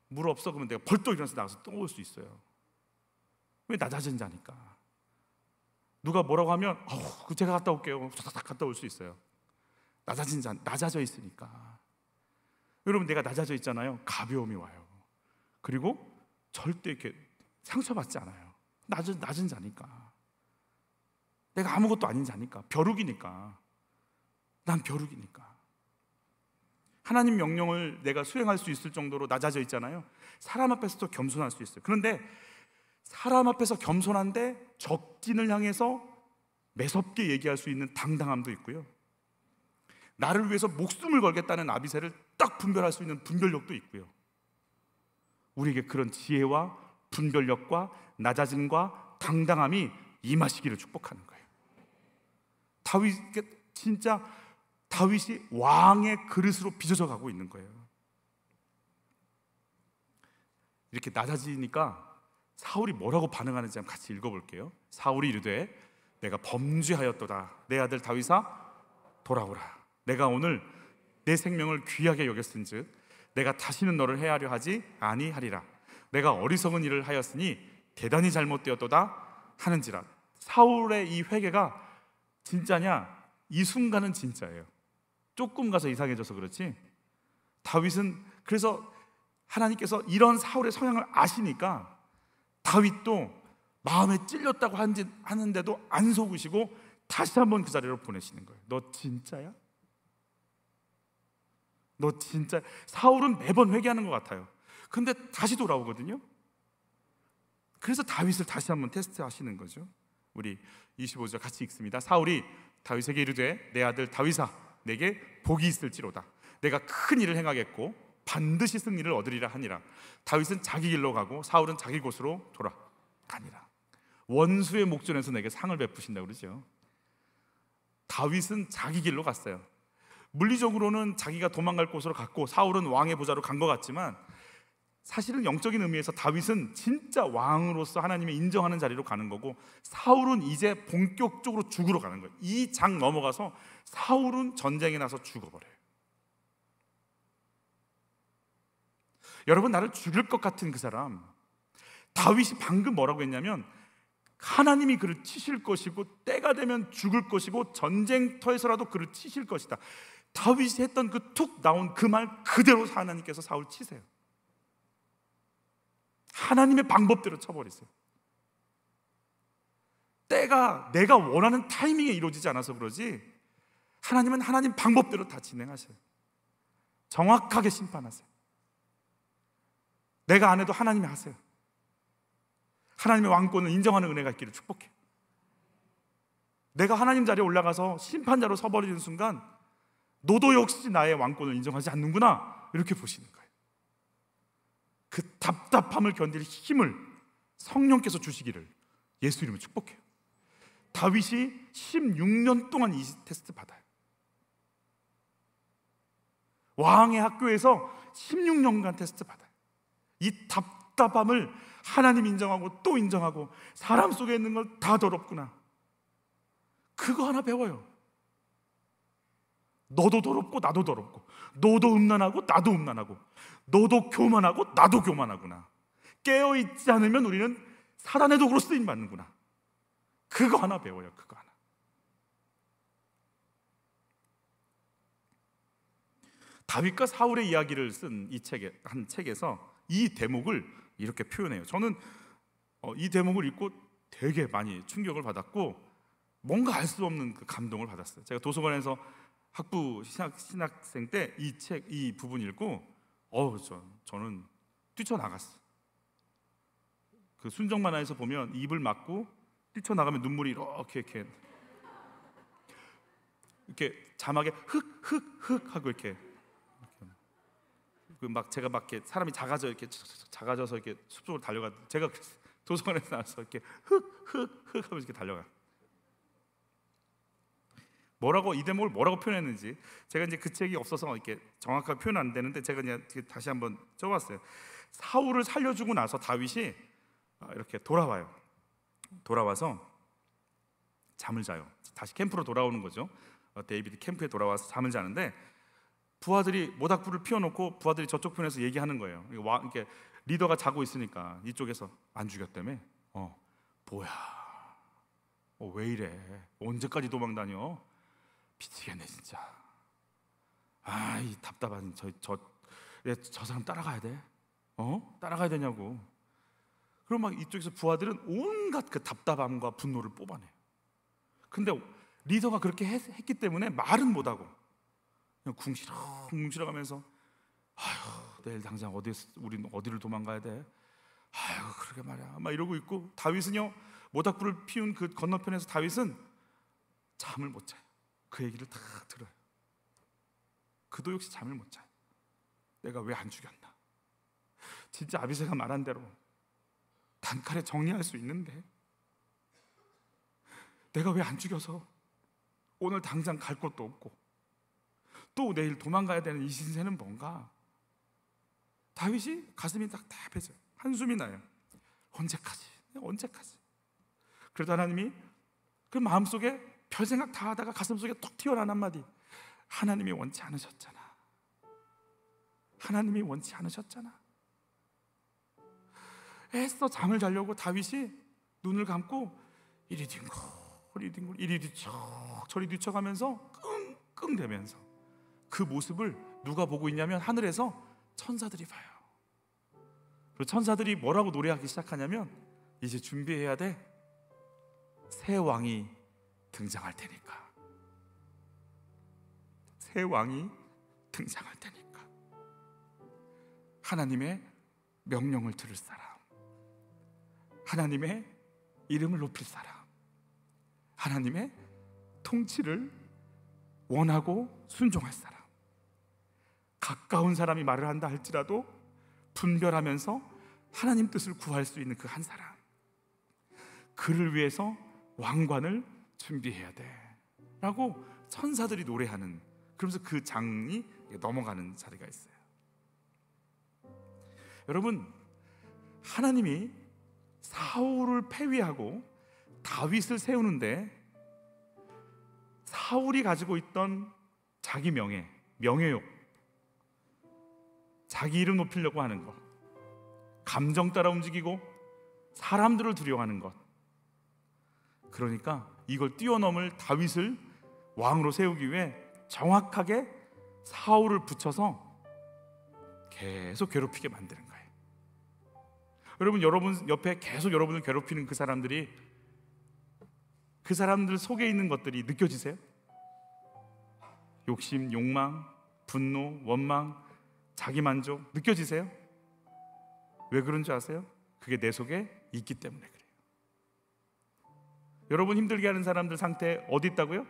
물 없어 그러면 내가 벌떡 일어나서 나가서 또 올 수 있어요. 왜? 낮아진 자니까. 누가 뭐라고 하면 제가 갔다 올게요. 다 갔다 올 수 있어요. 낮아진 자, 낮아져 있으니까. 여러분, 내가 낮아져 있잖아요. 가벼움이 와요. 그리고 절대 이렇게 상처받지 않아요. 낮은 자니까. 내가 아무것도 아닌 자니까. 벼룩이니까. 난 벼룩이니까. 하나님 명령을 내가 수행할 수 있을 정도로 낮아져 있잖아요. 사람 앞에서도 겸손할 수 있어요. 그런데 사람 앞에서 겸손한데 적진을 향해서 매섭게 얘기할 수 있는 당당함도 있고요. 나를 위해서 목숨을 걸겠다는 아비새를 딱 분별할 수 있는 분별력도 있고요. 우리에게 그런 지혜와 분별력과 낮아짐과 당당함이 임하시기를 축복하는 거예요. 다윗이 왕의 그릇으로 빚어져 가고 있는 거예요. 이렇게 낮아지니까 사울이 뭐라고 반응하는지 한번 같이 읽어볼게요. 사울이 이르되 내가 범죄하였도다. 내 아들 다윗아 돌아오라. 내가 오늘 내 생명을 귀하게 여겼은즉 내가 다시는 너를 해하려 하지 아니하리라. 내가 어리석은 일을 하였으니 대단히 잘못되었도다 하는지라. 사울의 이 회개가 진짜냐? 이 순간은 진짜예요. 조금 가서 이상해져서 그렇지, 다윗은, 그래서 하나님께서 이런 사울의 성향을 아시니까 다윗도 마음에 찔렸다고 하는데도 안 속으시고 다시 한번 그 자리로 보내시는 거예요. 너 진짜야? 너 진짜? 사울은 매번 회개하는 것 같아요. 근데 다시 돌아오거든요. 그래서 다윗을 다시 한번 테스트하시는 거죠. 우리 25절 같이 읽습니다. 사울이 다윗에게 이르되 내 아들 다윗아 내게 복이 있을지로다. 내가 큰 일을 행하겠고 반드시 승리를 얻으리라 하니라. 다윗은 자기 길로 가고 사울은 자기 곳으로 돌아가니라. 원수의 목전에서 내게 상을 베푸신다고 그러죠. 다윗은 자기 길로 갔어요. 물리적으로는 자기가 도망갈 곳으로 갔고 사울은 왕의 보좌로 간 것 같지만 사실은 영적인 의미에서 다윗은 진짜 왕으로서 하나님이 인정하는 자리로 가는 거고 사울은 이제 본격적으로 죽으러 가는 거예요. 이 장 넘어가서 사울은 전쟁에 나서 죽어버려요. 여러분, 나를 죽일 것 같은 그 사람, 다윗이 방금 뭐라고 했냐면 하나님이 그를 치실 것이고 때가 되면 죽을 것이고 전쟁터에서라도 그를 치실 것이다. 다윗이 했던 그 툭 나온 그 말 그대로 하나님께서 사울 치세요. 하나님의 방법대로 쳐버리세요. 때가 내가 원하는 타이밍에 이루어지지 않아서 그러지 하나님은 하나님 방법대로 다 진행하셔요. 정확하게 심판하세요. 내가 안 해도 하나님이 하세요. 하나님의 왕권을 인정하는 은혜가 있기를 축복해요. 내가 하나님 자리에 올라가서 심판자로 서버리는 순간 너도 역시 나의 왕권을 인정하지 않는구나 이렇게 보시는 거예요. 그 답답함을 견딜 힘을 성령께서 주시기를 예수 이름으로 축복해요. 다윗이 16년 동안 이 테스트 받아요. 왕의 학교에서 16년간 테스트 받아요. 이 답답함을 하나님 인정하고 또 인정하고 사람 속에 있는 걸 다 더럽구나, 그거 하나 배워요. 너도 더럽고 나도 더럽고 너도 음란하고 나도 음란하고 너도 교만하고 나도 교만하구나. 깨어있지 않으면 우리는 사단의 도구로 쓰임받는구나. 그거 하나 배워요. 그거 하나. 다윗과 사울의 이야기를 쓴 이 한 책에서 이 대목을 이렇게 표현해요. 저는 이 대목을 읽고 되게 많이 충격을 받았고 뭔가 알 수 없는 그 감동을 받았어요. 제가 도서관에서 학부 신학생 때 이 부분 읽고 저는 뛰쳐나갔어. 그 순정 만화에서 보면 입을 막고 뛰쳐나가면 눈물이 이렇게 자막에 흑 하고 이렇게 제가 막 이렇게 사람이 작아져서 이렇게 숲속으로 달려가. 제가 도서관에서 나와서 이렇게 흑 하면서 이렇게 달려가. 이 대목을 뭐라고 표현했는지 제가 이제 그 책이 없어서 이렇게 정확하게 표현 안 되는데 제가 그냥 다시 한번 써봤어요. 사울을 살려주고 나서 다윗이 이렇게 돌아와서 잠을 자요. 다시 캠프로 돌아오는 거죠. 데이비드 캠프에 돌아와서 잠을 자는데 부하들이 모닥불을 피워놓고 부하들이 저쪽 편에서 얘기하는 거예요. 이렇게 리더가 자고 있으니까 이쪽에서 안 죽였다며. 뭐야? 왜 이래? 언제까지 도망다녀? 미치겠네 진짜. 이 답답한 저 사람 따라가야 돼? 따라가야 되냐고. 그럼 막 이쪽에서 부하들은 온갖 그 답답함과 분노를 뽑아내요. 근데 리더가 그렇게 했기 때문에 말은 못하고 그냥 궁시렁궁시렁하면서 내일 당장 우린 어디를 도망가야 돼? 그러게 말이야. 막 이러고 있고 다윗은요 모닥불을 피운 그 건너편에서 다윗은 잠을 못 자요. 그 얘기를 다 들어요. 그도 역시 잠을 못 자요. 내가 왜 안 죽였나? 진짜 아비새가 말한 대로 단칼에 정리할 수 있는데 내가 왜 안 죽여서 오늘 당장 갈 곳도 없고 또 내일 도망가야 되는 이 신세는 뭔가? 다윗이 가슴이 답답해져요. 한숨이 나요. 언제까지? 그래도 하나님이 그 마음속에 별 생각 다 하다가 가슴속에 톡 튀어나온 한마디. 하나님이 원치 않으셨잖아. 애써 잠을 자려고 다윗이 눈을 감고 이리 뒹굴 이리 뒤척 저리 뒤척하면서 끙끙대면서 그 모습을 누가 보고 있냐면 하늘에서 천사들이 봐요. 그리고 천사들이 뭐라고 노래하기 시작하냐면 이제 준비해야 돼. 새 왕이 등장할 테니까. 하나님의 명령을 들을 사람, 하나님의 이름을 높일 사람, 하나님의 통치를 원하고 순종할 사람, 가까운 사람이 말을 한다 할지라도 분별하면서 하나님 뜻을 구할 수 있는 그 한 사람, 그를 위해서 왕관을 준비해야 돼 라고 천사들이 노래하는, 그러면서 그 장이 넘어가는 자리가 있어요. 여러분, 하나님이 사울을 폐위하고 다윗을 세우는데 사울이 가지고 있던 자기 명예욕, 자기 이름 높이려고 하는 것, 감정 따라 움직이고 사람들을 두려워하는 것, 그러니까 이걸 뛰어넘을 다윗을 왕으로 세우기 위해 정확하게 사울을 붙여서 계속 괴롭히게 만드는 거예요. 여러분 옆에 계속 여러분을 괴롭히는 그 사람들 속에 있는 것들이 느껴지세요? 욕심, 욕망, 분노, 원망, 자기만족 느껴지세요? 왜 그런 줄 아세요? 그게 내 속에 있기 때문에 그래요. 여러분 힘들게 하는 사람들 상태 어디 있다고요?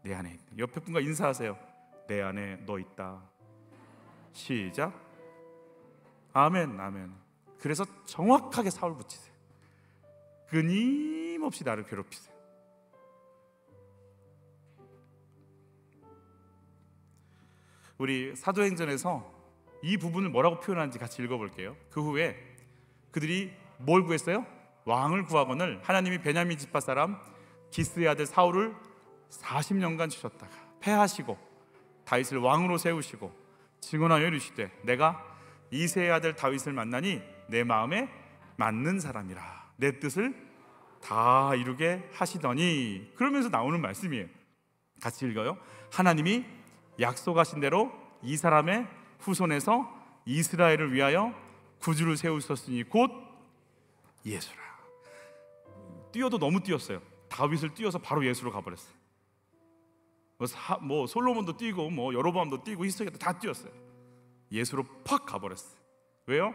내 안에 있다. 옆에 분과 인사하세요. 내 안에 너 있다. 시작. 아멘, 아멘. 그래서 정확하게 사울 붙이세요. 끊임없이 나를 괴롭히세요. 우리 사도행전에서 이 부분을 뭐라고 표현하는지 같이 읽어볼게요. 그 후에 그들이 뭘 구했어요? 왕을 구하거늘 하나님이 베냐민 지파 사람 기스의 아들 사울을 40년간 주셨다가 패하시고 다윗을 왕으로 세우시고 증언하여 이르시되 내가 이새의 아들 다윗을 만나니 내 마음에 맞는 사람이라 내 뜻을 다 이루게 하시더니, 그러면서 나오는 말씀이에요. 같이 읽어요. 하나님이 약속하신 대로 이 사람의 후손에서 이스라엘을 위하여 구주를 세우셨으니 곧 예수라. 뛰어도 너무 뛰었어요. 다윗을 뛰어서 바로 예수로 가버렸어요. 뭐 솔로몬도 뛰고 뭐 여로보암도 뛰고 히스기야도 다 뛰었어요. 예수로 팍 가버렸어요. 왜요?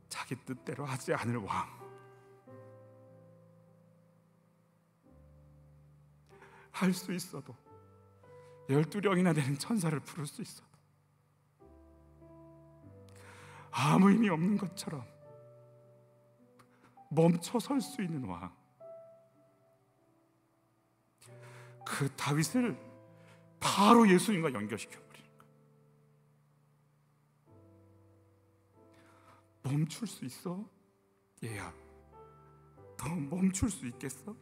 자기 뜻대로 하지 않을 왕. 할 수 있어도 12령이나 되는 천사를 부를 수 있어도 아무 의미 없는 것처럼 멈춰 설 수 있는 왕, 그 다윗을 바로 예수님과 연결시켜버리는 거예요. 멈출 수 있어? 얘야, 너 멈출 수 있겠어?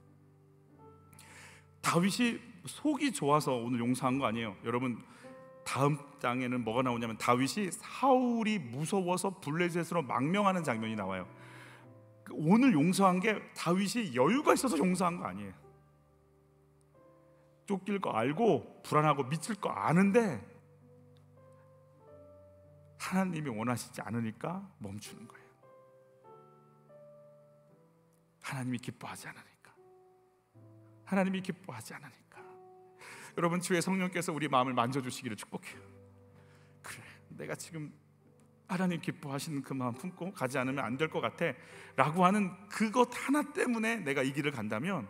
다윗이 속이 좋아서 오늘 용서한 거 아니에요. 여러분, 다음 장에는 뭐가 나오냐면 다윗이 사울이 무서워서 블레셋으로 망명하는 장면이 나와요. 오늘 용서한 게 다윗이 여유가 있어서 용서한 거 아니에요. 쫓길 거 알고 불안하고 미칠 거 아는데 하나님이 원하시지 않으니까 멈추는 거예요. 하나님이 기뻐하지 않으니까. 하나님이 기뻐하지 않으니까. 여러분, 주의 성령께서 우리 마음을 만져주시기를 축복해요. 그래, 내가 지금 하나님 기뻐하시는 그 마음 품고 가지 않으면 안 될 것 같아 라고 하는 그것 하나 때문에 내가 이 길을 간다면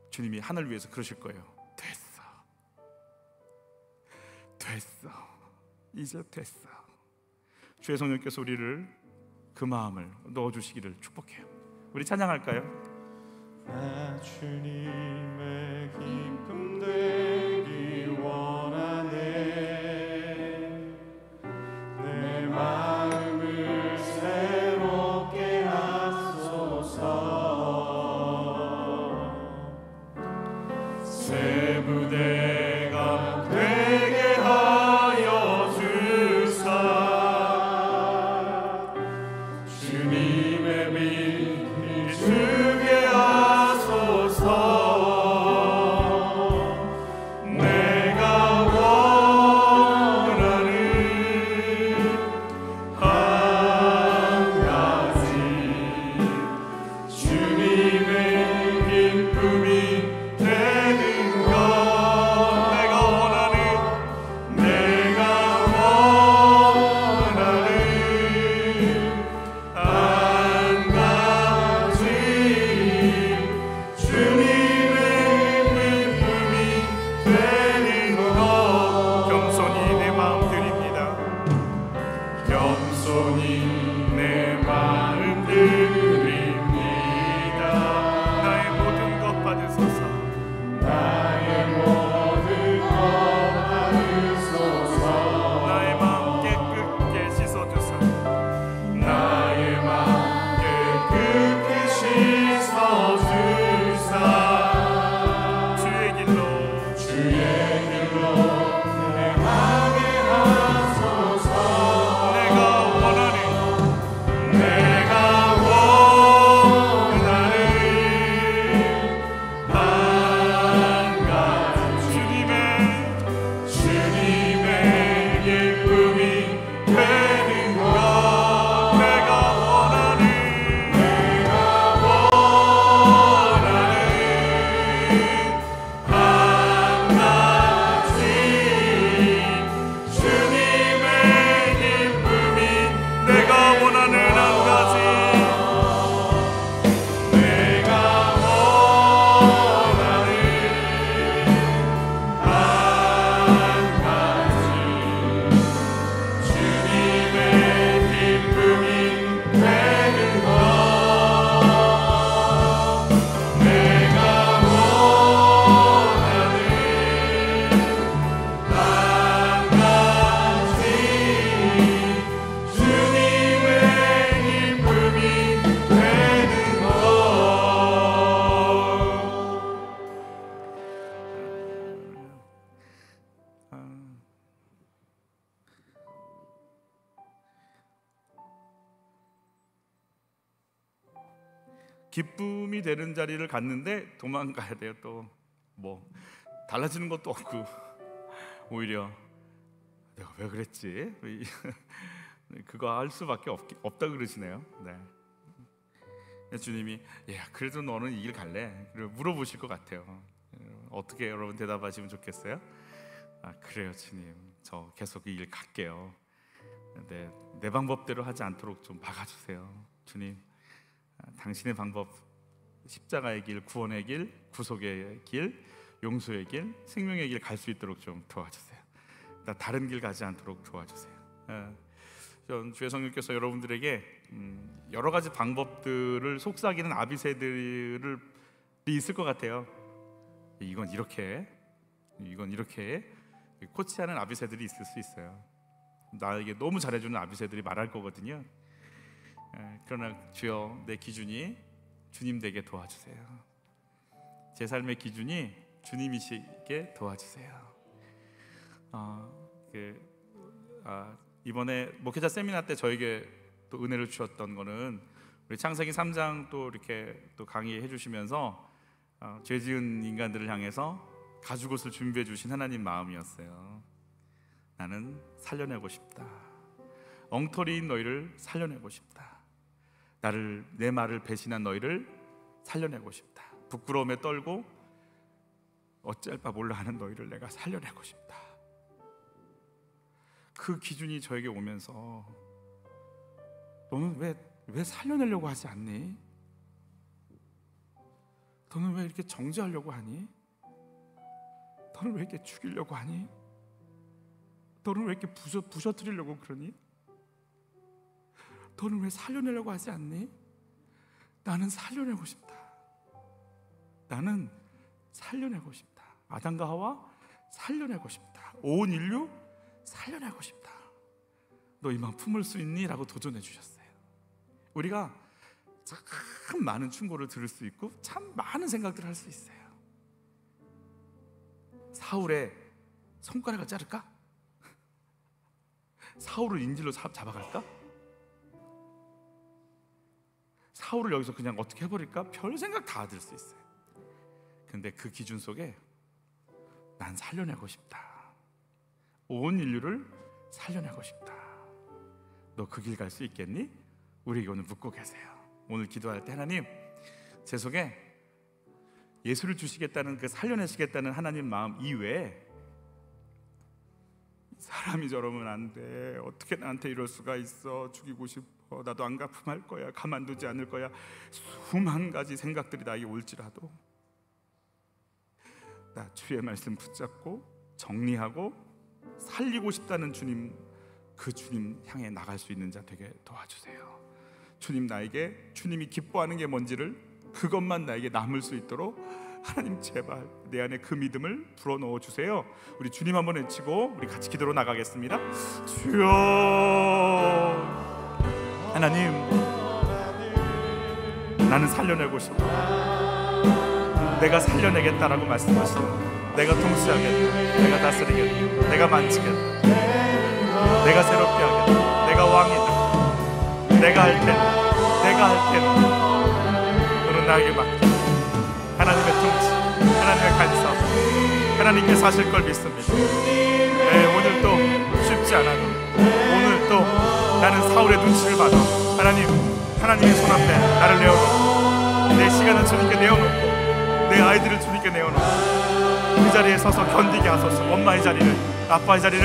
주님이 하늘 위에서 그러실 거예요. 됐어, 됐어, 이제 됐어. 주의 성령께서 우리를 그 마음을 넣어주시기를 축복해요. 우리 찬양할까요? 나 주님의 기쁨 되기 원하네. 내 마음을 새롭게 하소서. 새 부대가 되게 하여 주사. 주님의 빛 비추게 하소서. 내가 원하는 한 가지 주님의 기쁨이 되는 것. 내가 원하는 한 가지 주님의 기쁨이 되는 것. 겸손히 내 마음 드립니다. 겸손히 내 마음 드립니다. 나의 모든 것 받으소서. 나의 모든 것 받으소서. 나의 마음 깨끗게 씻어주사. 나의 마음 깨끗게 씻어주사. 주의 길로 주의 길로 행하게 하소서. 내가 원하는 내가 원하는 한 가지 주님의 기쁨이 되는 것. 내가 원하는 한 가지 기쁨이 되는 자리를 갔는데 도망가야 돼요. 또 뭐 달라지는 것도 없고 오히려 내가 왜 그랬지? 그거 할 수밖에 없다 그러시네요. 네. 주님이 그래도 너는 이 길 갈래? 물어보실 것 같아요. 어떻게 여러분 대답하시면 좋겠어요? 그래요 주님, 저 계속 이 길 갈게요. 근데 내 방법대로 하지 않도록 좀 막아주세요. 주님, 당신의 방법, 십자가의 길, 구원의 길, 구속의 길, 용서의 길, 생명의 길 갈 수 있도록 좀 도와주세요. 나 다른 길 가지 않도록 도와주세요. 전 주의 성령께서 여러분들에게 여러 가지 방법들을 속삭이는 아비새들이 있을 것 같아요. 이건 이렇게 코치하는 아비새들이 있을 수 있어요. 나에게 너무 잘해주는 아비새들이 말할 거거든요. 그러나 주여, 내 기준이 주님 되게 도와주세요. 제 삶의 기준이 주님이시게 도와주세요. 이번에 목회자 세미나 때 저에게 또 은혜를 주셨던 거는 우리 창세기 3장 또 이렇게 또 강의해 주시면서 죄 지은 인간들을 향해서 가죽옷을 준비해 주신 하나님 마음이었어요. 나는 살려내고 싶다. 엉터리인 너희를 살려내고 싶다. 내 말을 배신한 너희를 살려내고 싶다. 부끄러움에 떨고 어쩔 바 몰라 하는 너희를 내가 살려내고 싶다. 그 기준이 저에게 오면서 너는 왜 살려내려고 하지 않니? 너는 왜 이렇게 정죄하려고 하니? 너는 왜 이렇게 죽이려고 하니? 너는 왜 이렇게 부셔뜨리려고 그러니? 너는 왜 살려내려고 하지 않니? 나는 살려내고 싶다. 나는 살려내고 싶다. 아담과 하와 살려내고 싶다. 온 인류 살려내고 싶다. 너 이만 품을 수 있니? 라고 도전해 주셨어요. 우리가 참 많은 충고를 들을 수 있고 참 많은 생각들을 할 수 있어요. 사울의 손가락을 자를까? 사울을 인질로 잡아갈까? 사울을 여기서 그냥 어떻게 해버릴까? 별 생각 다 들 수 있어요. 근데 그 기준 속에 난 살려내고 싶다. 온 인류를 살려내고 싶다. 너 그 길 갈 수 있겠니? 우리에게 오늘 묻고 계세요. 오늘 기도할 때 하나님, 제 속에 예수를 주시겠다는 그 살려내시겠다는 하나님 마음 이외에 사람이 저러면 안 돼, 어떻게 나한테 이럴 수가 있어, 죽이고 싶어, 나도 안 갚음할 거야, 가만두지 않을 거야, 수만 가지 생각들이 나에게 올지라도 나 주의 말씀 붙잡고 정리하고 살리고 싶다는 주님, 그 주님 향해 나갈 수 있는 자 되게 도와주세요. 주님, 나에게 주님이 기뻐하는 게 뭔지를, 그것만 나에게 남을 수 있도록 하나님 제발 내 안에 그 믿음을 불어넣어 주세요. 우리 주님 한번 외치고 우리 같이 기도로 나가겠습니다. 주여, 하나님, 나는 살려내고 싶어. 내가 살려내겠다라고 말씀하시는, 내가 통치하겠다, 내가 다스리겠다, 내가 만지겠다, 내가 새롭게 하겠다, 내가 왕이다, 내가 할 테다, 내가 할 테다. 너는 나에게 맡겨. 하나님의 통치, 하나님의 간섭, 하나님께서 하실 걸 믿습니다. 오늘도 쉽지 않아도, 오늘도 나는 사울의 눈치를 받아 하나님의 손 앞에 나를 내어놓고, 내 시간을 주님께 내어놓고, 내 아이들을 주님께 내어놓고 그 자리에 서서 견디게 하소서. 엄마의 자리를, 아빠의 자리를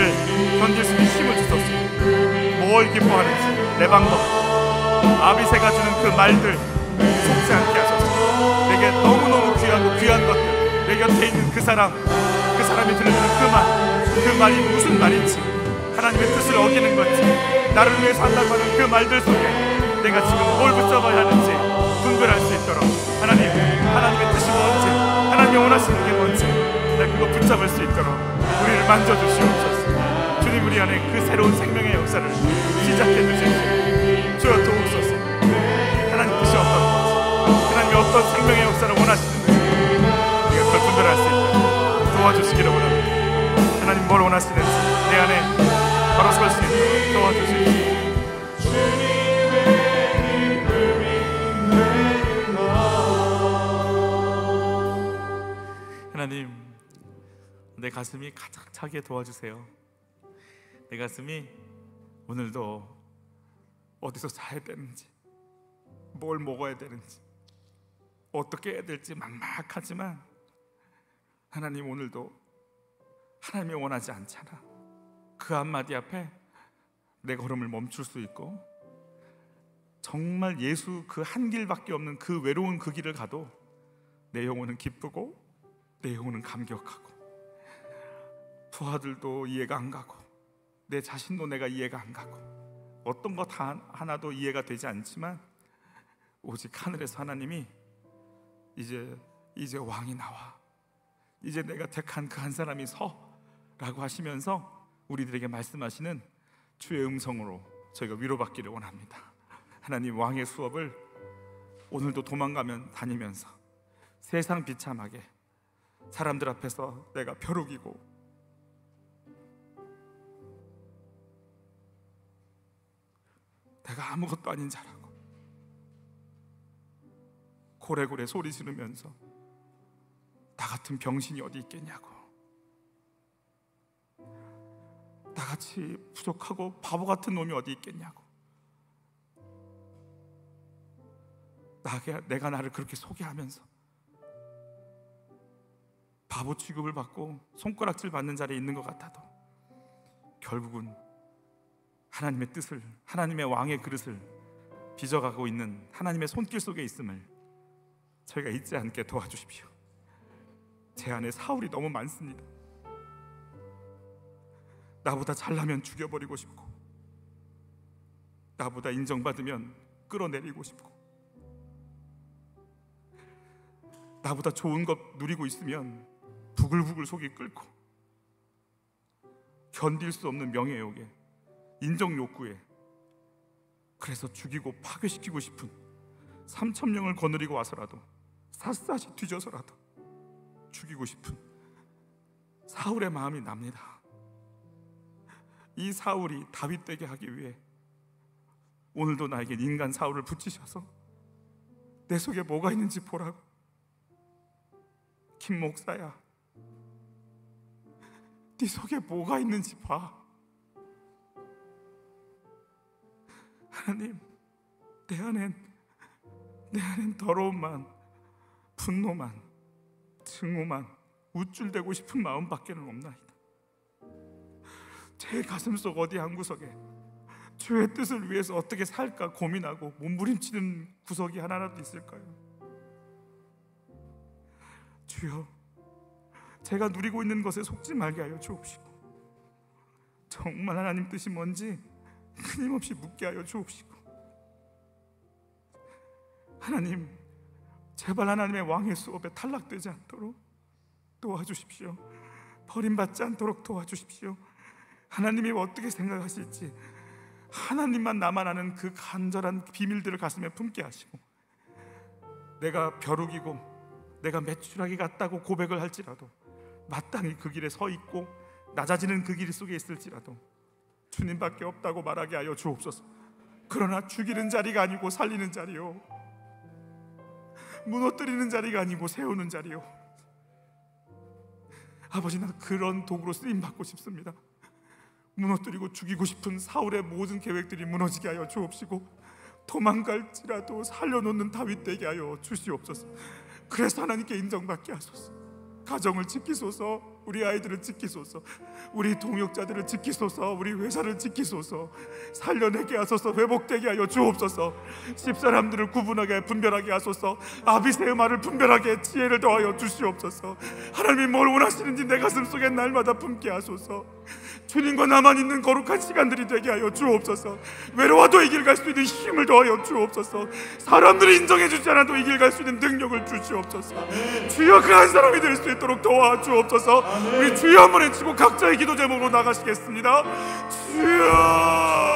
견딜 수 있는 힘을 주소서. 뭘 기뻐하는지 내 방법, 아비새가 주는 그 말들 속지 않게 하소서. 내게 너무너무 귀하고 귀한 것들, 내 곁에 있는 그 사람이 들려주는 그 말이 무슨 말인지, 하나님의 뜻을 어기는 건지, 나를 위해서 한다고 하는 그 말들 속에 내가 지금 뭘 붙잡아야 하는지 분별할 수 있도록 하나님의 뜻이 뭔지, 하나님이 원하시는 게 뭔지 내가 그거 붙잡을 수 있도록 우리를 만져주시옵소서. 주님, 우리 안에 그 새로운 생명의 역사를 시작해 주십시오. 주여 도우소서. 하나님 뜻이 어떤 건지, 하나님이 어떤 생명의 역사를 원하시는지 우리가 그걸 분별할 수 있도록 도와주시기를 원합니다. 하나님 뭘 원하시는지 내 안에 바로 설 수 있도록 도와주십시오. 주님의 이름이 되는 하나님, 내 가슴이 가득 차게 도와주세요. 내 가슴이 오늘도 어디서 자야 되는지, 뭘 먹어야 되는지, 어떻게 해야 될지 막막하지만 하나님, 오늘도 하나님이 원하지 않잖아. 그 한마디 앞에 내 걸음을 멈출 수 있고, 정말 예수 그 한 길밖에 없는 그 외로운 그 길을 가도 내 영혼은 기쁘고 내 영혼은 감격하고, 부하들도 이해가 안 가고 내 자신도 내가 이해가 안 가고 어떤 것 하나도 이해가 되지 않지만, 오직 하늘에서 하나님이 이제 왕이 나와, 이제 내가 택한 그 한 사람이 서라고 하시면서 우리들에게 말씀하시는 주의 음성으로 저희가 위로받기를 원합니다. 하나님, 왕의 수업을 오늘도 도망가면 다니면서 세상 비참하게 사람들 앞에서 내가 벼룩이고 내가 아무것도 아닌 자라고 고래고래 소리 지르면서 나 같은 병신이 어디 있겠냐고, 나같이 부족하고 바보 같은 놈이 어디 있겠냐고, 내가 나를 그렇게 소개하면서 바보 취급을 받고 손가락질 받는 자리에 있는 것 같아도 결국은 하나님의 뜻을, 하나님의 왕의 그릇을 빚어가고 있는 하나님의 손길 속에 있음을 저희가 잊지 않게 도와주십시오. 제 안에 사울이 너무 많습니다. 나보다 잘나면 죽여버리고 싶고, 나보다 인정받으면 끌어내리고 싶고, 나보다 좋은 것 누리고 있으면 부글부글 속이 끓고, 견딜 수 없는 명예욕에, 인정 욕구에, 그래서 죽이고 파괴시키고 싶은 3,000명을 거느리고 와서라도 샅샅이 뒤져서라도 죽이고 싶은 사울의 마음이 납니다. 이 사울이 다윗 되게 하기 위해 오늘도 나에게 인간 사울을 붙이셔서 내 속에 뭐가 있는지 보라고. 김 목사야, 네 속에 뭐가 있는지 봐. 하나님, 내 안엔 더러움만, 분노만, 증오만, 우쭐대고 싶은 마음밖에는 없나이다. 제 가슴속 어디 한 구석에 주의 뜻을 위해서 어떻게 살까 고민하고 몸부림치는 구석이 하나라도 있을까요? 주여, 제가 누리고 있는 것에 속지 말게 하여 주옵시고, 정말 하나님 뜻이 뭔지 끊임없이 묻게 하여 주옵시고, 하나님, 제발 하나님의 왕의 수업에 탈락되지 않도록 도와주십시오. 버림받지 않도록 도와주십시오. 하나님이 어떻게 생각하실지 하나님만 나만 아는 그 간절한 비밀들을 가슴에 품게 하시고, 내가 벼룩이고 내가 매출하기 같다고 고백을 할지라도 마땅히 그 길에 서 있고 낮아지는 그 길 속에 있을지라도 주님밖에 없다고 말하게 하여 주옵소서. 그러나 죽이는 자리가 아니고 살리는 자리요, 무너뜨리는 자리가 아니고 세우는 자리요. 아버지, 나 그런 도구로 쓰임받고 싶습니다. 무너뜨리고 죽이고 싶은 사울의 모든 계획들이 무너지게 하여 주옵시고, 도망갈지라도 살려놓는 다윗 되게 하여 주시옵소서. 그래서 하나님께 인정받게 하소서. 가정을 지키소서, 우리 아이들을 지키소서, 우리 동역자들을 지키소서, 우리 회사를 지키소서, 살려내게 하소서, 회복되게 하여 주옵소서. 집사람들을 구분하게 분별하게 하소서. 아비새의 말을 분별하게 지혜를 더하여 주시옵소서. 하나님이 뭘 원하시는지 내 가슴속에 날마다 품게 하소서. 주님과 나만 있는 거룩한 시간들이 되게 하여 주옵소서. 외로워도 이 길 갈 수 있는 힘을 더하여 주옵소서. 사람들이 인정해 주지 않아도 이 길 갈 수 있는 능력을 주시옵소서. 주여, 그 한 사람이 될 수 있도록 도와주옵소서. 우리 주여 한번 외치고 각자의 기도 제목으로 나가시겠습니다. 주여.